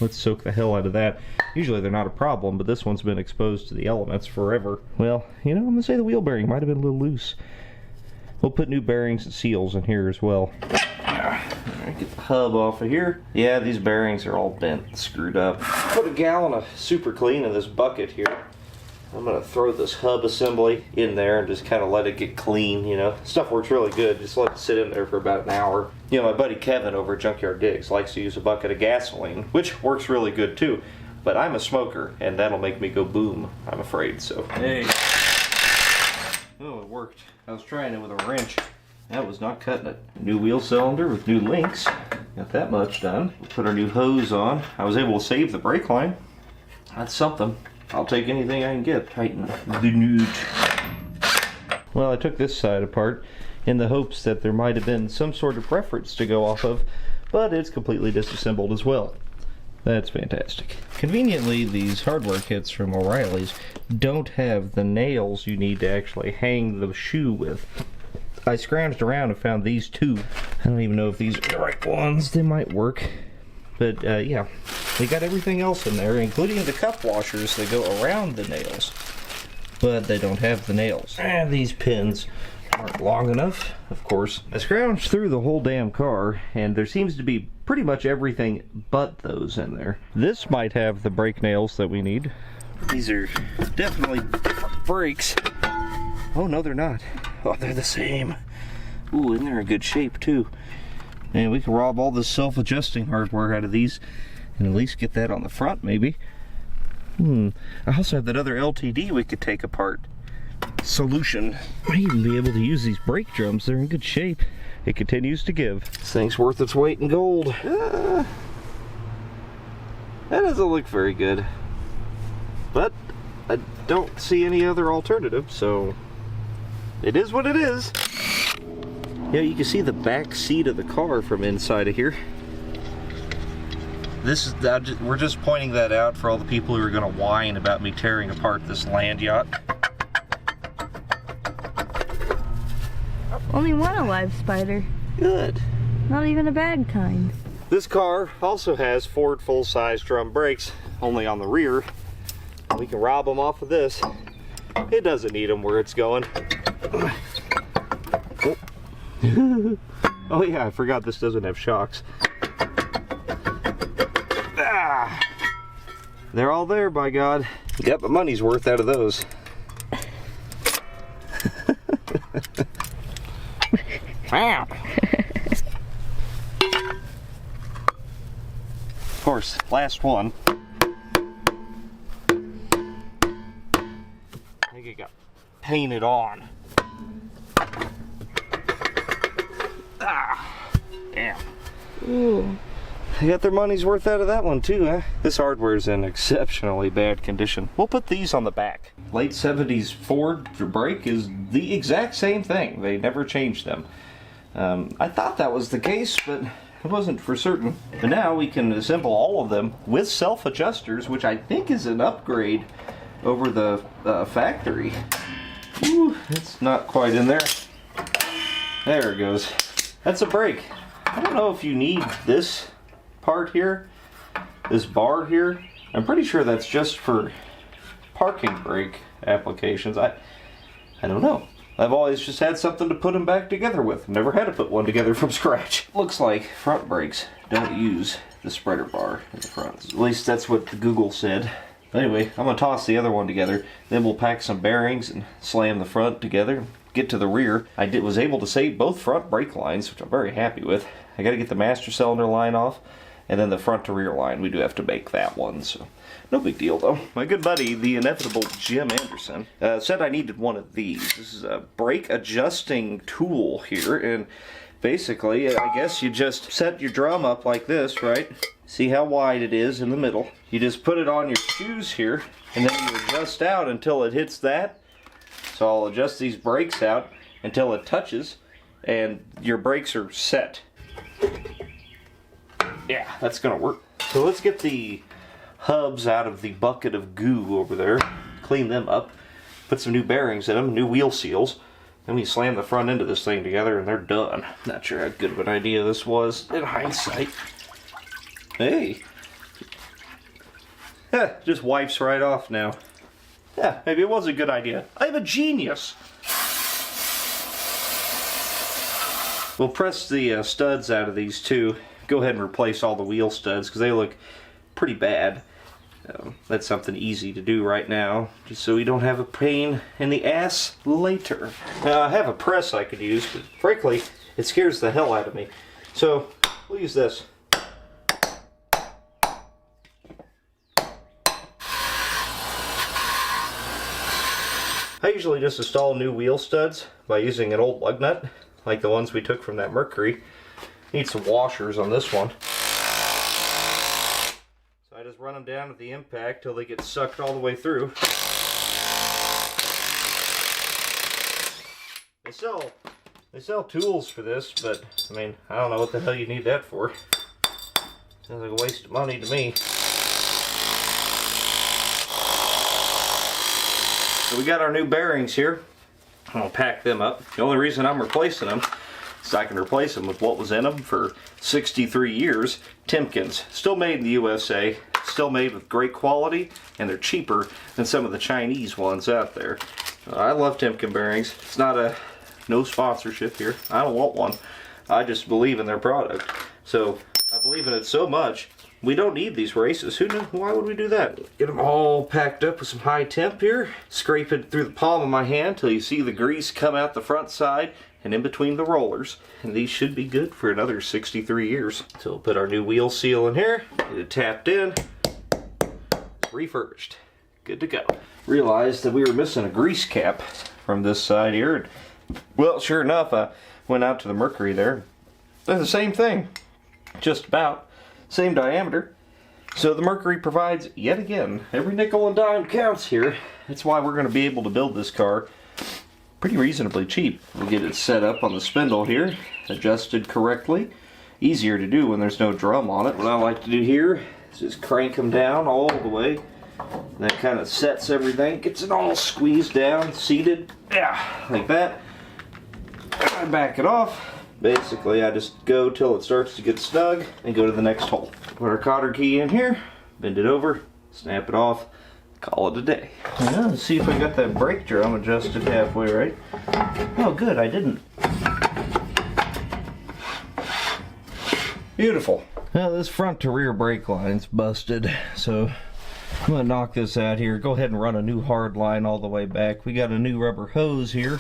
[SPEAKER 1] let's soak the hell out of that. Usually they're not a problem, but this one's been exposed to the elements forever. Well, you know, I'm gonna say the wheel bearing might have been a little loose. We'll put new bearings and seals in here as well. Alright, get the hub off of here. Yeah, these bearings are all bent and screwed up. Put a gallon of super clean in this bucket here. I'm gonna throw this hub assembly in there and just kind of let it get clean, you know. Stuff works really good, just let it sit in there for about an hour. You know, my buddy Kevin over at Junkyard Digs likes to use a bucket of gasoline, which works really good too. But I'm a smoker, and that'll make me go boom, I'm afraid, so. Hey. Oh, it worked. I was trying it with a wrench. That was not cutting it. New wheel cylinder with new links. Got that much done. We'll put our new hose on. I was able to save the brake line. That's something. I'll take anything I can get. Tighten the nut. Well, I took this side apart in the hopes that there might have been some sort of reference to go off of, but it's completely disassembled as well. That's fantastic. Conveniently, these hardware kits from O'Reilly's don't have the nails you need to actually hang the shoe with. I scrounged around and found these 2. I don't even know if these are the right ones. They might work. But yeah, they got everything else in there, including the cup washers that go around the nails. But they don't have the nails. And these pins aren't long enough, of course. I scrounged through the whole damn car, and there seems to be pretty much everything but those in there. This might have the brake nails that we need. These are definitely different brakes. Oh, no, they're not. Oh, they're the same. Ooh, and they're in good shape, too. And we can rob all this self-adjusting hardware out of these and at least get that on the front, maybe. I also have that other LTD we could take apart. Solution. Might even be able to use these brake drums. They're in good shape. It continues to give. This thing's worth its weight in gold. That doesn't look very good. But I don't see any other alternative, so it is what it is. Yeah, you can see the back seat of the car from inside of here. This is we're just pointing that out for all the people who are going to whine about me tearing apart this land yacht.
[SPEAKER 5] Only one alive spider.
[SPEAKER 1] Good.
[SPEAKER 5] Not even a bad kind.
[SPEAKER 1] This car also has Ford full-size drum brakes, only on the rear. We can rob them off of this. It doesn't need them where it's going. Oh yeah, I forgot this doesn't have shocks. Ah, they're all there, by God. Got my money's worth out of those. Wow. Of course, last one. I think it got painted on. Ah, damn.
[SPEAKER 5] Ooh.
[SPEAKER 1] They got their money's worth out of that one too, huh? This hardware's in exceptionally bad condition. We'll put these on the back. Late 70s Ford brake is the exact same thing. They never changed them. I thought that was the case, but it wasn't for certain. But now we can assemble all of them with self-adjusters, which I think is an upgrade over the factory. Whew, it's not quite in there. There it goes. That's a brake. I don't know if you need this part here. This bar here, I'm pretty sure that's just for parking brake applications. I don't know. I've always just had something to put them back together with. Never had to put one together from scratch. Looks like front brakes don't use the spreader bar in the front. At least that's what the Google said. Anyway, I'm gonna toss the other one together. Then we'll pack some bearings and slam the front together. Get to the rear. I was able to save both front brake lines, which I'm very happy with. I gotta get the master cylinder line off, and then the front to rear line, we do have to make that one, so no big deal though. My good buddy, the inevitable Jim Anderson, said I needed one of these. This is a brake adjusting tool here, and basically, I guess you just set your drum up like this, right? See how wide it is in the middle. You just put it on your shoes here, and then you adjust out until it hits that. So I'll adjust these brakes out until it touches, and your brakes are set. Yeah, that's gonna work. So let's get the hubs out of the bucket of goo over there, clean them up, put some new bearings in them, new wheel seals, then we slam the front end of this thing together and they're done. Not sure how good of an idea this was in hindsight. Hey, just wipes right off now. Yeah, maybe it was a good idea. I'm a genius. We'll press the studs out of these too. Go ahead and replace all the wheel studs because they look pretty bad. That's something easy to do right now, just so we don't have a pain in the ass later. Now I have a press I could use, but frankly, it scares the hell out of me. So we'll use this. I usually just install new wheel studs by using an old lug nut, like the ones we took from that Mercury. Need some washers on this one. So I just run them down at the impact till they get sucked all the way through. They sell tools for this, but I mean, I don't know what the hell you need that for. Sounds like a waste of money to me. So we got our new bearings here. I'm gonna pack them up. The only reason I'm replacing them is I can replace them with what was in them for 63 years. Timkins, still made in the USA, still made with great quality, and they're cheaper than some of the Chinese ones out there. I love Timken bearings. It's not no sponsorship here. I don't want one. I just believe in their product. So I believe in it so much. We don't need these races. Who knew? Why would we do that? Get them all packed up with some high temp here. Scrape it through the palm of my hand till you see the grease come out the front side and in between the rollers. And these should be good for another 63 years. So we'll put our new wheel seal in here. Get it tapped in. Refurbished. Good to go. Realized that we were missing a grease cap from this side here. Well, sure enough, I went out to the Mercury there. They're the same thing. Just about. Same diameter. So the Mercury provides, yet again, every nickel and dime counts here. That's why we're going to be able to build this car pretty reasonably cheap. We'll get it set up on the spindle here, adjusted correctly. Easier to do when there's no drum on it. What I like to do here is just crank them down all the way. And that kind of sets everything, gets it all squeezed down, seated, yeah, like that. I back it off. Basically, I just go till it starts to get snug and go to the next hole. Put our cotter key in here, bend it over, snap it off, call it a day. Now, let's see if I got that brake drum adjusted halfway right. Oh, good, I didn't. Beautiful. Now, this front to rear brake line's busted, so I'm gonna knock this out here. Go ahead and run a new hard line all the way back. We got a new rubber hose here.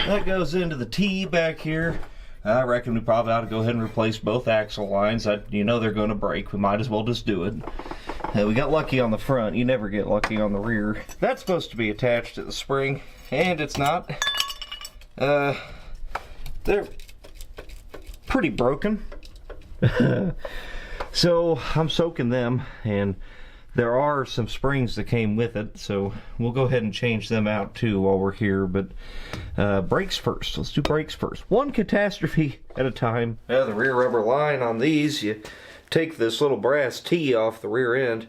[SPEAKER 1] That goes into the T back here. I reckon we probably ought to go ahead and replace both axle lines. You know they're going to break. We might as well just do it. We got lucky on the front. You never get lucky on the rear. That's supposed to be attached to the spring, and it's not. They're pretty broken. So I'm soaking them, and there are some springs that came with it, so we'll go ahead and change them out too while we're here. But brakes first. Let's do brakes first. One catastrophe at a time. Now the rear rubber line on these, you take this little brass T off the rear end,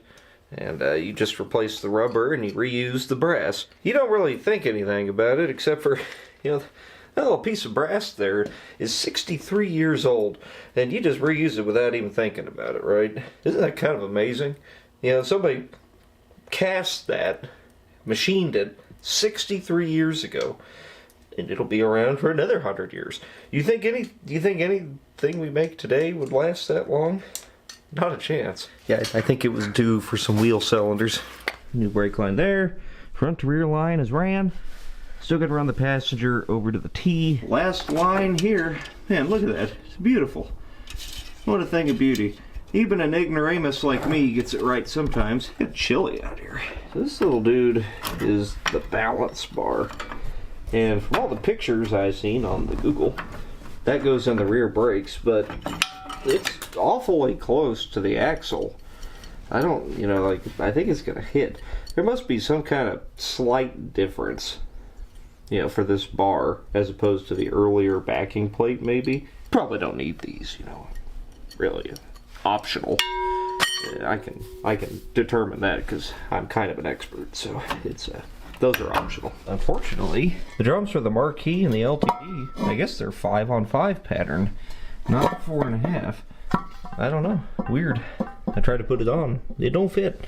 [SPEAKER 1] and you just replace the rubber and you reuse the brass. You don't really think anything about it, except for, you know, That little piece of brass there is 63 years old, and you just reuse it without even thinking about it, right? Isn't that kind of amazing? You know, somebody cast that, machined it 63 years ago, and it'll be around for another 100 years. Do you think anything we make today would last that long? Not a chance. Yeah, I think it was due for some wheel cylinders. New brake line there. Front to rear line is ran. Still got to run the passenger over to the T. Last line here. Man, look at that. It's beautiful. What a thing of beauty. Even an ignoramus like me gets it right sometimes. It's chilly out here. So this little dude is the balance bar. And from all the pictures I've seen on the Google, that goes in the rear brakes, but it's awfully close to the axle. I don't, I think it's going to hit. There must be some kind of slight difference, for this bar as opposed to the earlier backing plate, maybe. Probably don't need these, really optional. I can determine that because I'm kind of an expert, so it's those are optional. Unfortunately, the drums for the marquee and the LTD, I guess they're 5-on-5 pattern, not 4.5. I don't know. Weird. I tried to put it on. It don't fit.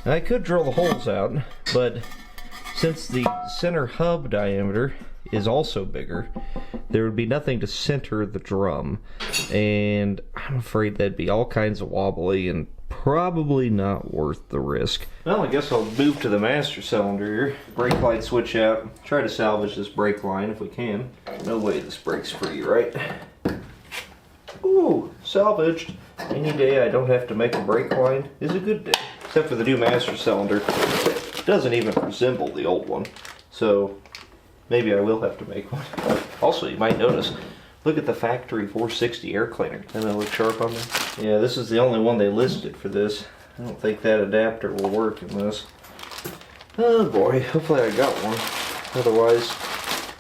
[SPEAKER 1] I could drill the holes out, but since the center hub diameter is also bigger, there would be nothing to center the drum, and I'm afraid that'd be all kinds of wobbly and probably not worth the risk. Well, I guess I'll move to the master cylinder here. Brake light switch out. Try to salvage this brake line if we can. No way this brake's free, right? Ooh, salvaged. Any day I don't have to make a brake line is a good day. Except for the new master cylinder. It doesn't even resemble the old one. So maybe I will have to make one. Also, you might notice, look at the factory 460 air cleaner. Doesn't that look sharp on there? Yeah, this is the only one they listed for this. I don't think that adapter will work in this. Oh boy, hopefully I got one. Otherwise,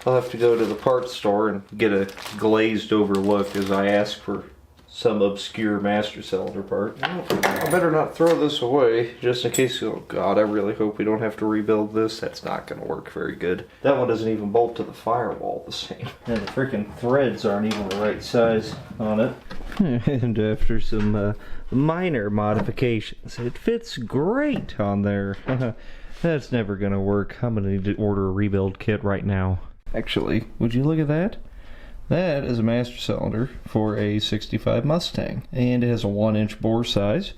[SPEAKER 1] I'll have to go to the parts store and get a glazed over look as I ask for some obscure master cylinder part. I better not throw this away, just in case. Oh god, I really hope we don't have to rebuild this. That's not going to work very good. That one doesn't even bolt to the firewall the same. And the freaking threads aren't even the right size on it. And after some minor modifications, it fits great on there. That's never going to work. I'm going to need to order a rebuild kit right now. Actually, would you look at that? That is a master cylinder for a 65 Mustang, and it has a 1-inch bore size,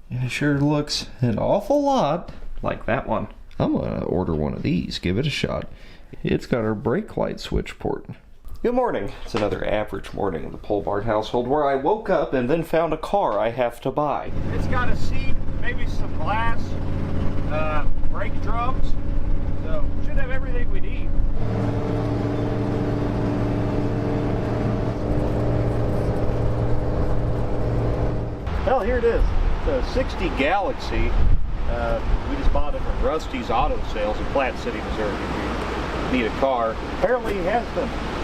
[SPEAKER 1] and it sure looks an awful lot like that one. I'm gonna order one of these, give it a shot. It's got our brake light switch port. Good morning. It's another average morning in the Pole Barn household where I woke up and then found a car I have to buy. It's got a seat, maybe some glass, brake drums, so should have everything we need. Well, here it is. It's a 60 Galaxy. We just bought it from Rusty's Auto Sales in Platte City, Missouri. If you need a car. Apparently he has the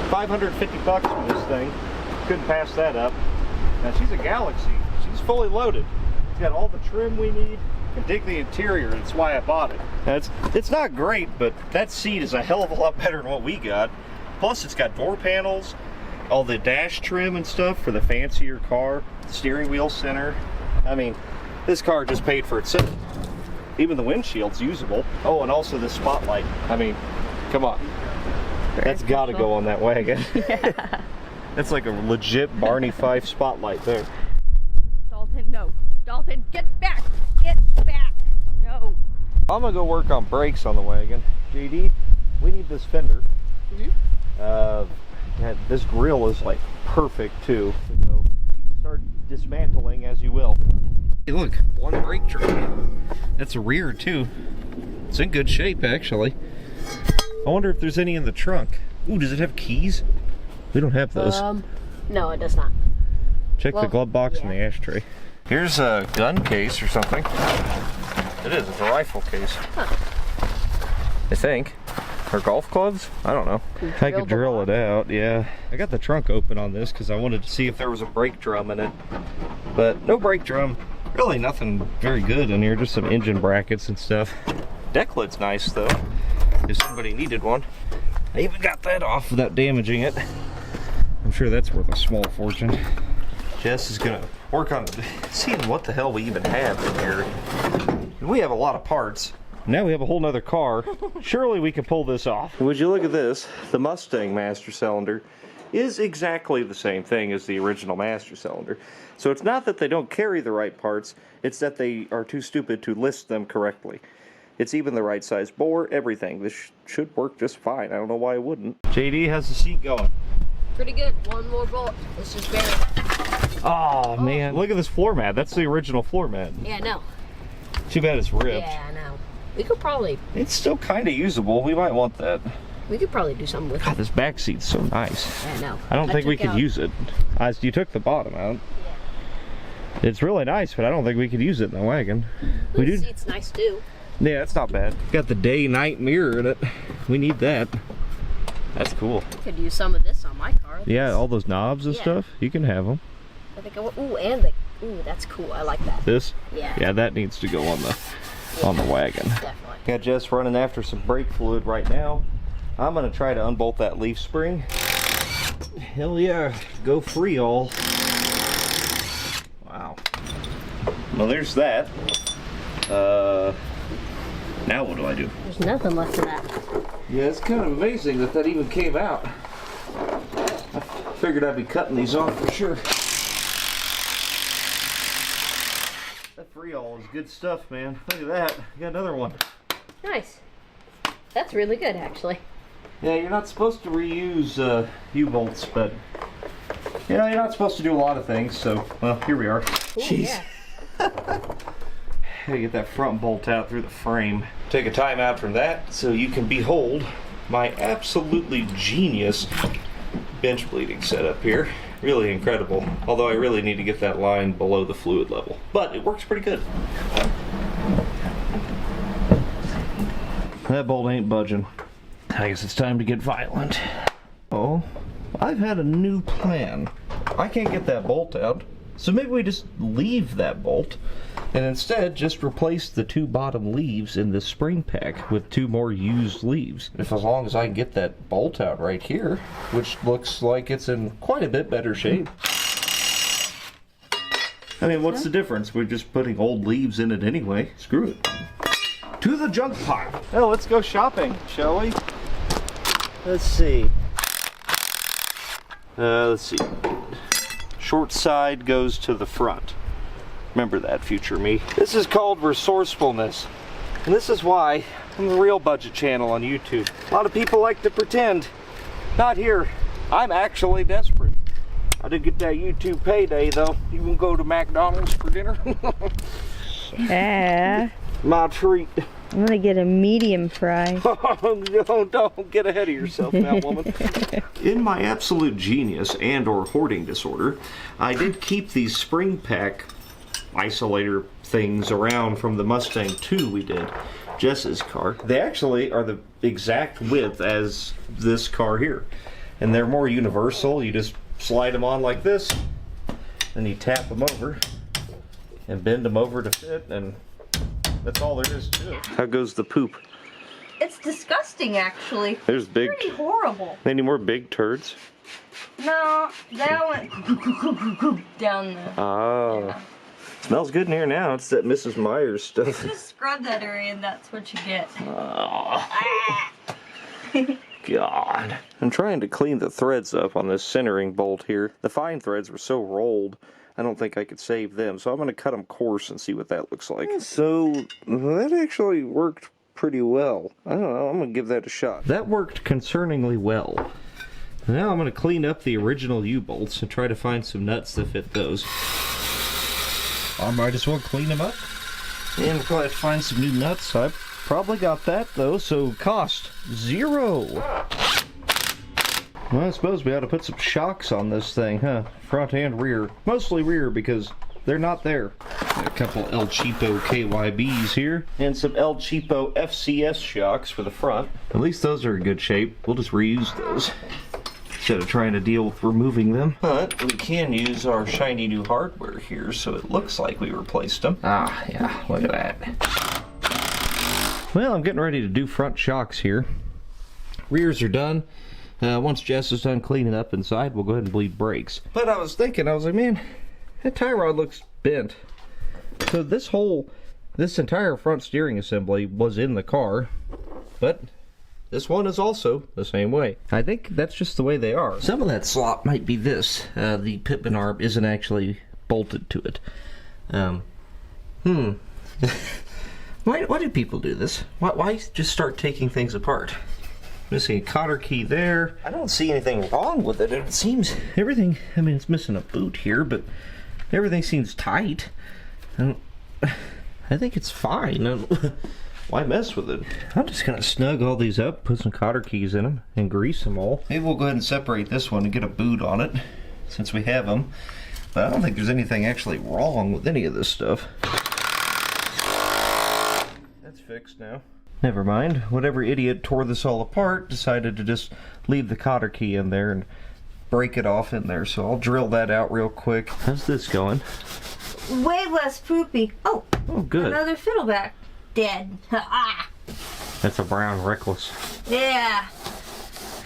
[SPEAKER 1] $550 for this thing. Couldn't pass that up. Now she's a Galaxy. She's fully loaded. It's got all the trim we need. And dig the interior. That's why I bought it. Now it's not great, but that seat is a hell of a lot better than what we got. Plus it's got door panels, all the dash trim and stuff for the fancier car, steering wheel center. I mean, this car just paid for itself. Even the windshield's usable. Oh, and also the spotlight. I mean, come on. That's got to go on that wagon. Yeah. That's like a legit Barney Fife spotlight there.
[SPEAKER 3] Dalton, no. Dalton, get back! Get back! No.
[SPEAKER 1] I'm gonna go work on brakes on the wagon. JD, we need this fender. This grill is like perfect too. So you can start dismantling as you will. Hey, look, one brake drum. That's a rear too. It's in good shape actually. I wonder if there's any in the trunk. Ooh, does it have keys? We don't have those.
[SPEAKER 6] No, it does not.
[SPEAKER 1] Check the glove box and the ashtray. Here's a gun case or something. It is. It's a rifle case. Huh. I think. Or golf clubs? I don't know. I could drill it out, yeah. I got the trunk open on this because I wanted to see if there was a brake drum in it. But no brake drum. Really nothing very good in here, just some engine brackets and stuff. Deck lid's nice though. if somebody needed one. I even got that off without damaging it. I'm sure that's worth a small fortune. Jess is gonna work on seeing what the hell we even have in here. We have a lot of parts. Now we have a whole nother car. Surely we can pull this off. Would you look at this? The Mustang master cylinder is exactly the same thing as the original master cylinder. So it's not that they don't carry the right parts, it's that they are too stupid to list them correctly. It's even the right size bore, everything. This should work just fine. I don't know why it wouldn't. JD, how's the seat going?
[SPEAKER 6] Pretty good. One more bolt. It's just buried.
[SPEAKER 1] Oh man, look at this floor mat. That's the original floor mat.
[SPEAKER 6] Yeah, I know.
[SPEAKER 1] Too bad it's ripped.
[SPEAKER 6] Yeah, I know. We could probably...
[SPEAKER 1] It's still kind of usable. We might want that.
[SPEAKER 6] We could probably do something with
[SPEAKER 1] God,
[SPEAKER 6] it.
[SPEAKER 1] this back seat's so nice.
[SPEAKER 6] Yeah, I know.
[SPEAKER 1] I don't think we
[SPEAKER 6] took
[SPEAKER 1] could
[SPEAKER 6] out-
[SPEAKER 1] use it. You took the bottom out.
[SPEAKER 6] Yeah.
[SPEAKER 1] It's really nice, but I don't think we could use it in the wagon. We
[SPEAKER 6] The
[SPEAKER 1] do.
[SPEAKER 6] seat's nice too.
[SPEAKER 1] Yeah, that's not bad. Got the day-night mirror in it. We need that. That's cool.
[SPEAKER 6] Could use some of this on my car.
[SPEAKER 1] Yeah, all those knobs and
[SPEAKER 6] Yeah.
[SPEAKER 1] stuff. You can have them.
[SPEAKER 6] I think ooh, and the... Ooh, that's cool. I like that.
[SPEAKER 1] This.
[SPEAKER 6] Yeah.
[SPEAKER 1] Yeah, that needs to go on the wagon.
[SPEAKER 6] Definitely.
[SPEAKER 1] Got Jess running after some brake fluid right now. I'm gonna try to unbolt that leaf spring. Hell yeah, go free all. Wow. Well, there's that. Now what do I do?
[SPEAKER 6] There's nothing left of that.
[SPEAKER 1] Yeah, it's kind of amazing that even came out. I figured I'd be cutting these off for sure. That free-all is good stuff, man. Look at that. You got another one.
[SPEAKER 6] Nice. That's really good, actually.
[SPEAKER 1] Yeah, you're not supposed to reuse U-bolts, but you know, you're not supposed to do a lot of things, so, well, here we are.
[SPEAKER 6] Ooh,
[SPEAKER 1] Jeez.
[SPEAKER 6] yeah.
[SPEAKER 1] Gotta get that front bolt out through the frame. Take a time out from that so you can behold my absolutely genius bench bleeding setup here. Really incredible. Although I really need to get that line below the fluid level. But it works pretty good. That bolt ain't budging. I guess it's time to get violent. Oh, I've had a new plan. I can't get that bolt out, so maybe we just leave that bolt and instead just replace the two bottom leaves in this spring pack with two more used leaves. If as long as I can get that bolt out right here, which looks like it's in quite a bit better shape. I mean, what's the difference? We're just putting old leaves in it anyway. Screw it. To the junk pile. Oh, let's go shopping, shall we? Let's see. Let's see. Short side goes to the front. Remember that, future me. This is called resourcefulness. And this is why I'm a real budget channel on YouTube. A lot of people like to pretend. Not here. I'm actually desperate. I did get that YouTube payday though. You can go to McDonald's for dinner.
[SPEAKER 5] Yeah.
[SPEAKER 1] My treat.
[SPEAKER 5] I'm gonna get a medium fry.
[SPEAKER 1] Don't get ahead of yourself now, woman. In my absolute genius and or hoarding disorder, I did keep these spring pack isolator things around from the Mustang 2 we did, Jess's car. They actually are the exact width as this car here. And they're more universal. You just slide them on like this, and you tap them over, and bend them over to fit, and that's all there is to it. How goes the poop?
[SPEAKER 3] It's disgusting, actually.
[SPEAKER 1] There's big.
[SPEAKER 3] Pretty horrible.
[SPEAKER 1] Any more big turds?
[SPEAKER 3] No, that went down the...
[SPEAKER 1] Oh.
[SPEAKER 3] Yeah.
[SPEAKER 1] Smells good in here now. It's that Mrs. Myers stuff.
[SPEAKER 3] Just scrub that area and that's what you get.
[SPEAKER 1] God. I'm trying to clean the threads up on this centering bolt here. The fine threads were so rolled, I don't think I could save them. So I'm going to cut them coarse and see what that looks like. So that actually worked pretty well. I don't know. I'm going to give that a shot. That worked concerningly well. Now I'm going to clean up the original U-bolts and try to find some nuts that fit those. I might as well clean them up. And probably have to find some new nuts. I've probably got that though, so cost $0. Well, I suppose we ought to put some shocks on this thing, huh? Front and rear. Mostly rear because they're not there. Got a couple El Cheapo KYBs here. And some El Cheapo FCS shocks for the front. At least those are in good shape. We'll just reuse those instead of trying to deal with removing them. But we can use our shiny new hardware here so it looks like we replaced them. Ah, yeah, look at that. Well, I'm getting ready to do front shocks here. Rears are done. Once Jess is done cleaning up inside, we'll go ahead and bleed brakes. But I was thinking, I was like, man, that tie rod looks bent. So this entire front steering assembly was in the car, but this one is also the same way. I think that's just the way they are. Some of that slop might be this. The pitman arm isn't actually bolted to it. Why do people do this? Why just start taking things apart? Missing a cotter key there. I don't see anything wrong with it. It seems everything, I mean, it's missing a boot here, but everything seems tight. I think it's fine. Why mess with it? I'm just gonna snug all these up, put some cotter keys in them, and grease them all. Maybe we'll go ahead and separate this one and get a boot on it, since we have them. But I don't think there's anything actually wrong with any of this stuff. That's fixed now. Never mind. Whatever idiot tore this all apart decided to just leave the cotter key in there and break it off in there. So I'll drill that out real quick. How's this going?
[SPEAKER 6] Way less poopy. Oh,
[SPEAKER 1] good.
[SPEAKER 6] Another fiddleback. Dead. Ah.
[SPEAKER 1] That's a brown reckless.
[SPEAKER 6] Yeah.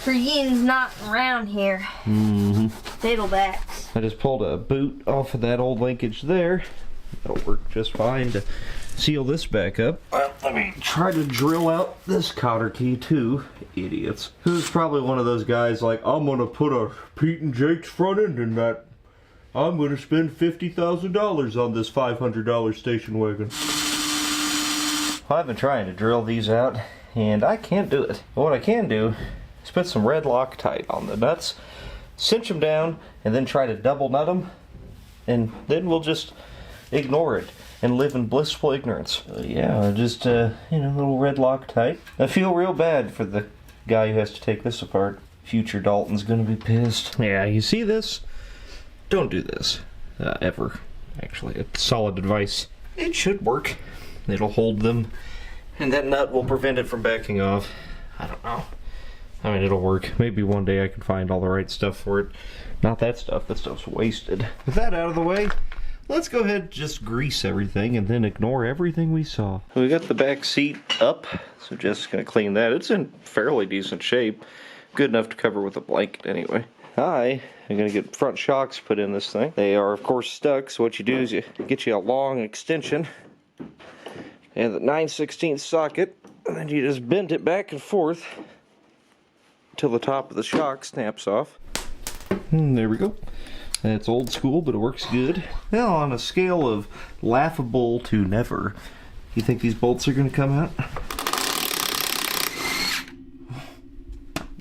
[SPEAKER 6] Yin's not around here. Fiddlebacks.
[SPEAKER 1] I just pulled a boot off of that old linkage there. That'll work just fine to seal this back up. Well, let me try to drill out this cotter key too. Idiots. This is probably one of those guys like, I'm gonna put a Pete and Jake's front end in that. I'm gonna spend $50,000 on this $500 station wagon. Well, I've been trying to drill these out and I can't do it. But what I can do is put some red Loctite on the nuts, cinch them down, and then try to double nut them, and then we'll just ignore it and live in blissful ignorance. Yeah, just a little red Loctite. I feel real bad for the guy who has to take this apart. Future Dalton's gonna be pissed. Yeah, you see this? Don't do this ever. Actually, it's solid advice. It should work. It'll hold them, and that nut will prevent it from backing off. I don't know. I mean, it'll work. Maybe one day I can find all the right stuff for it. Not that stuff. That stuff's wasted. With that out of the way, let's go ahead and just grease everything and then ignore everything we saw. We got the back seat up, so Jess is going to clean that. It's in fairly decent shape. Good enough to cover with a blanket anyway. I am going to get front shocks put in this thing. They are, of course, stuck, so what you do is you get you a long extension and the 9/16 socket, and then you just bend it back and forth until the top of the shock snaps off. And there we go. It's old school, but it works good. Now, on a scale of laughable to never, you think these bolts are going to come out?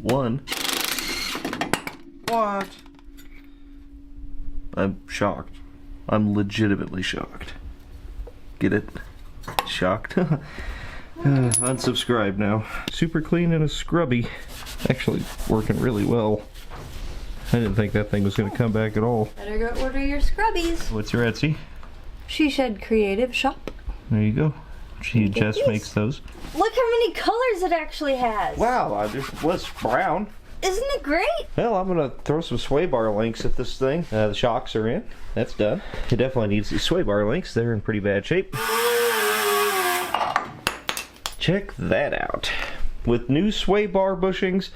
[SPEAKER 1] One. What? I'm shocked. I'm legitimately shocked. Get it? Shocked. Unsubscribe now. Super clean and a scrubby. Actually working really well. I didn't think that thing was going to come back at all.
[SPEAKER 6] Better go order your scrubbies.
[SPEAKER 1] What's your Etsy?
[SPEAKER 6] She Shed Creative Shop.
[SPEAKER 1] There you go. Jess makes those.
[SPEAKER 6] Look how many colors it actually has.
[SPEAKER 1] Wow, I just was brown.
[SPEAKER 6] Isn't it great?
[SPEAKER 1] Well, I'm going to throw some sway bar links at this thing. The shocks are in. That's done. It definitely needs these sway bar links. They're in pretty bad shape. Check that out. With new sway bar bushings,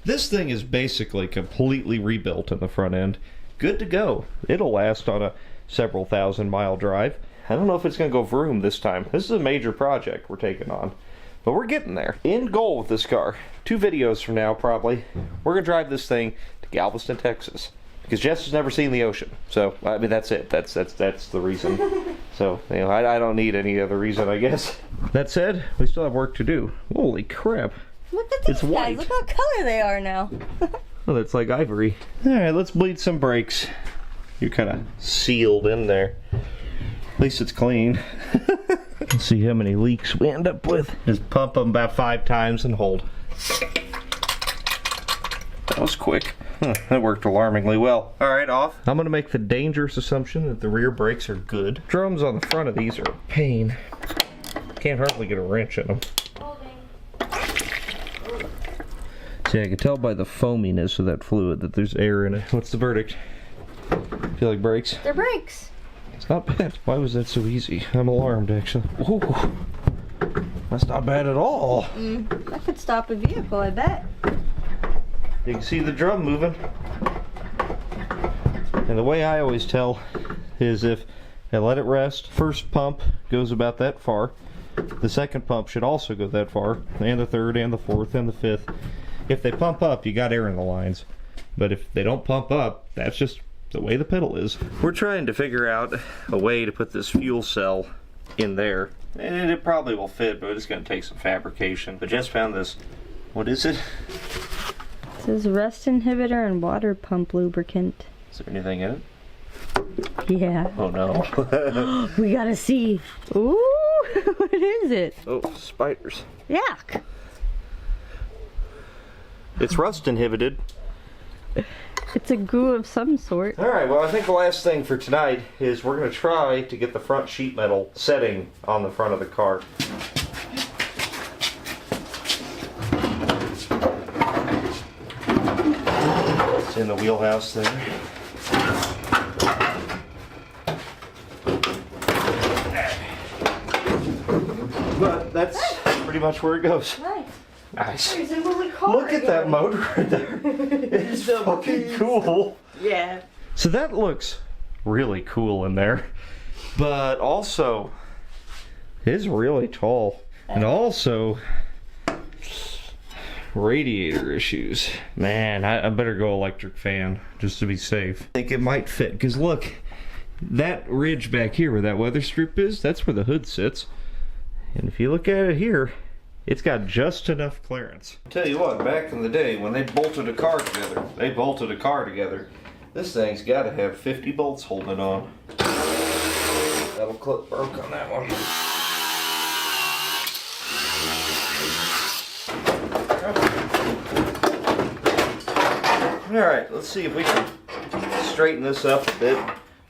[SPEAKER 1] this thing is basically completely rebuilt in the front end. Good to go. It'll last on a several thousand-mile drive. I don't know if it's going to go vroom this time. This is a major project we're taking on. But we're getting there. End goal with this car. 2 videos from now, probably. We're going to drive this thing to Galveston, Texas. Because Jess has never seen the ocean. So, I mean, that's it. That's the reason. So, you know, I don't need any other reason, I guess. That said, we still have work to do. Holy crap.
[SPEAKER 6] Look at these
[SPEAKER 1] It's
[SPEAKER 6] guys.
[SPEAKER 1] white.
[SPEAKER 6] Look what color they are now.
[SPEAKER 1] Oh, that's like ivory. Alright, let's bleed some brakes. You're kind of sealed in there. At least it's clean. Let's see how many leaks we end up with. Just pump them about 5 times and hold. That was quick. That worked alarmingly well. Alright, off. I'm going to make the dangerous assumption that the rear brakes are good. Drums on the front of these are a pain. Can't hardly get a wrench in them. See, I can tell by the foaminess of that fluid that there's air in it. What's the verdict? Feel like brakes?
[SPEAKER 6] They're brakes.
[SPEAKER 1] It's not bad. Why was that so easy? I'm alarmed, actually. Ooh. That's not bad at all.
[SPEAKER 5] That could stop a vehicle, I bet.
[SPEAKER 1] You can see the drum moving. And the way I always tell is if I let it rest, first pump goes about that far. The second pump should also go that far, and the third, and the fourth, and the fifth. If they pump up, you got air in the lines. But if they don't pump up, that's just the way the pedal is. We're trying to figure out a way to put this fuel cell in there. And it probably will fit, but it's going to take some fabrication. But just found this, what is it?
[SPEAKER 5] It says rust inhibitor and water pump lubricant.
[SPEAKER 1] Is there anything in it?
[SPEAKER 5] Yeah.
[SPEAKER 1] Oh no.
[SPEAKER 5] We gotta see. Ooh, what is it?
[SPEAKER 1] Oh, spiders.
[SPEAKER 5] Yuck.
[SPEAKER 1] It's rust inhibited.
[SPEAKER 5] It's a goo of some sort.
[SPEAKER 1] Alright, well I think the last thing for tonight is we're going to try to get the front sheet metal setting on the front of the car. It's in the wheelhouse there. But that's pretty much where it goes. Nice. Look at that motor right there. It's fucking cool.
[SPEAKER 2] Yeah.
[SPEAKER 1] So that looks really cool in there. But also, it's really tall. And also, radiator issues. Man, I better go electric fan just to be safe. I think it might fit. Because look, that ridge back here where that weather strip is, that's where the hood sits. And if you look at it here, it's got just enough clearance. I'll tell you what, back in the day when they bolted a car together, this thing's got to have 50 bolts holding it on. That'll clip broke on that one. Alright, let's see if we can straighten this up a bit.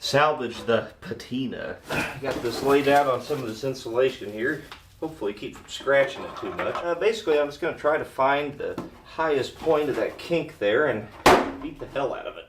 [SPEAKER 1] Salvage the patina. Got this laid out on some of this insulation here. Hopefully keep from scratching it too much. Basically, I'm just going to try to find the highest point of that kink there and beat the hell out of it.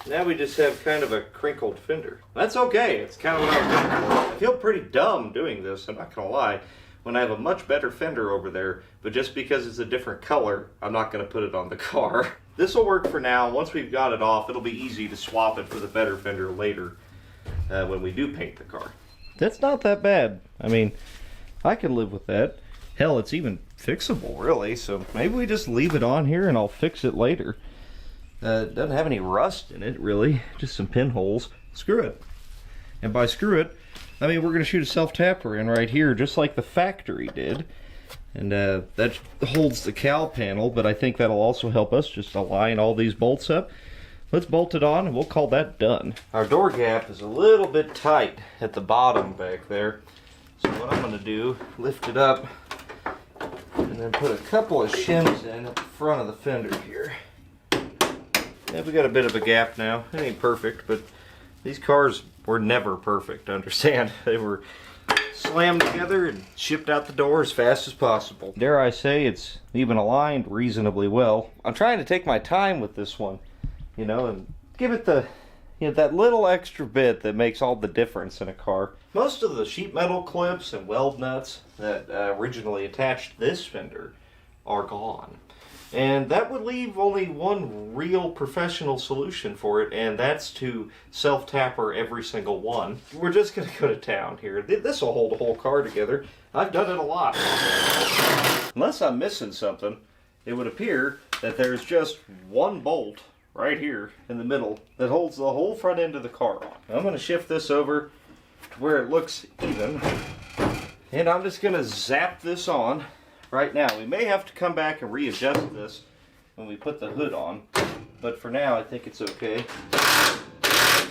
[SPEAKER 1] Now we just have kind of a crinkled fender. That's okay. It's kind of what I was looking for. I feel pretty dumb doing this, I'm not going to lie, when I have a much better fender over there, but just because it's a different color, I'm not going to put it on the car. This will work for now. Once we've got it off, it'll be easy to swap it for the better fender later when we do paint the car. That's not that bad. I mean, I can live with that. Hell, it's even fixable, really, so maybe we just leave it on here and I'll fix it later. It doesn't have any rust in it, really. Just some pinholes. Screw it. And by screw it, I mean we're going to shoot a self-tapper in right here, just like the factory did. And that holds the cowl panel, but I think that'll also help us just align all these bolts up. Let's bolt it on and we'll call that done. Our door gap is a little bit tight at the bottom back there. So what I'm going to do, lift it up and then put a couple of shims in at the front of the fender here. Yeah, we got a bit of a gap now. It ain't perfect, but these cars were never perfect, understand. They were slammed together and shipped out the door as fast as possible. Dare I say, it's even aligned reasonably well. I'm trying to take my time with this one, you know, and give it the, you know, that little extra bit that makes all the difference in a car. Most of the sheet metal clips and weld nuts that originally attached this fender are gone. And that would leave only one real professional solution for it, and that's to self-tapper every single one. We're just going to go to town here. This will hold a whole car together. I've done it a lot. Unless I'm missing something, it would appear that there's just one bolt right here in the middle that holds the whole front end of the car on. I'm going to shift this over to where it looks even, and I'm just going to zap this on. Right now, we may have to come back and readjust this when we put the hood on, but for now I think it's okay.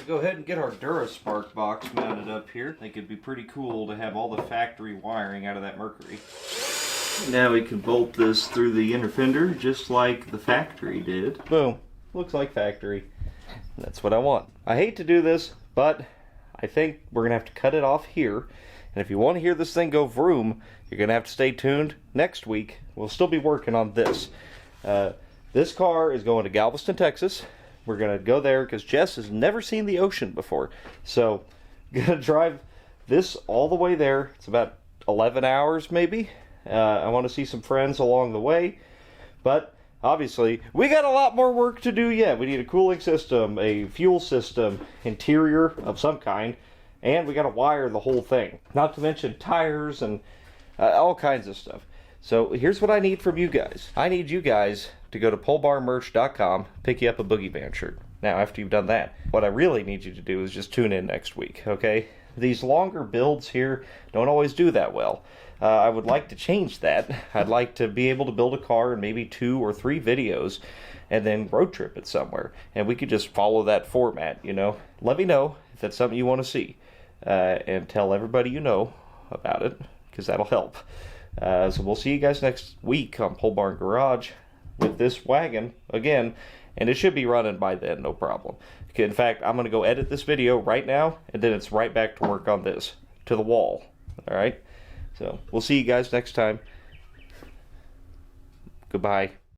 [SPEAKER 1] Go ahead and get our DuraSpark box mounted up here. I think it'd be pretty cool to have all the factory wiring out of that Mercury. Now we can bolt this through the inner fender just like the factory did. Boom. Looks like factory. That's what I want. I hate to do this, but I think we're going to have to cut it off here. And if you want to hear this thing go vroom, you're going to have to stay tuned next week. We'll still be working on this. This car is going to Galveston, Texas, We're going to go there because Jess has never seen the ocean before. So, going to drive this all the way there. It's about 11 hours maybe. I want to see some friends along the way. But, obviously, we got a lot more work to do yet. We need a cooling system, a fuel system, interior of some kind, and we got to wire the whole thing. Not to mention tires and all kinds of stuff. So here's what I need from you guys. I need you guys to go to polebarnmerch.com, pick you up a Boogie Band shirt. Now, after you've done that, what I really need you to do is just tune in next week, okay? These longer builds here don't always do that well. I would like to change that. I'd like to be able to build a car in maybe 2 or 3 videos and then road trip it somewhere. And we could just follow that format, you know? Let me know if that's something you want to see. And tell everybody you know about it, because that'll help. So we'll see you guys next week on Pole Barn Garage with this wagon again, and it should be running by then, no problem. Okay, in fact, I'm going to go edit this video right now, and then it's right back to work on this, to the wall. Alright? So we'll see you guys next time. Goodbye.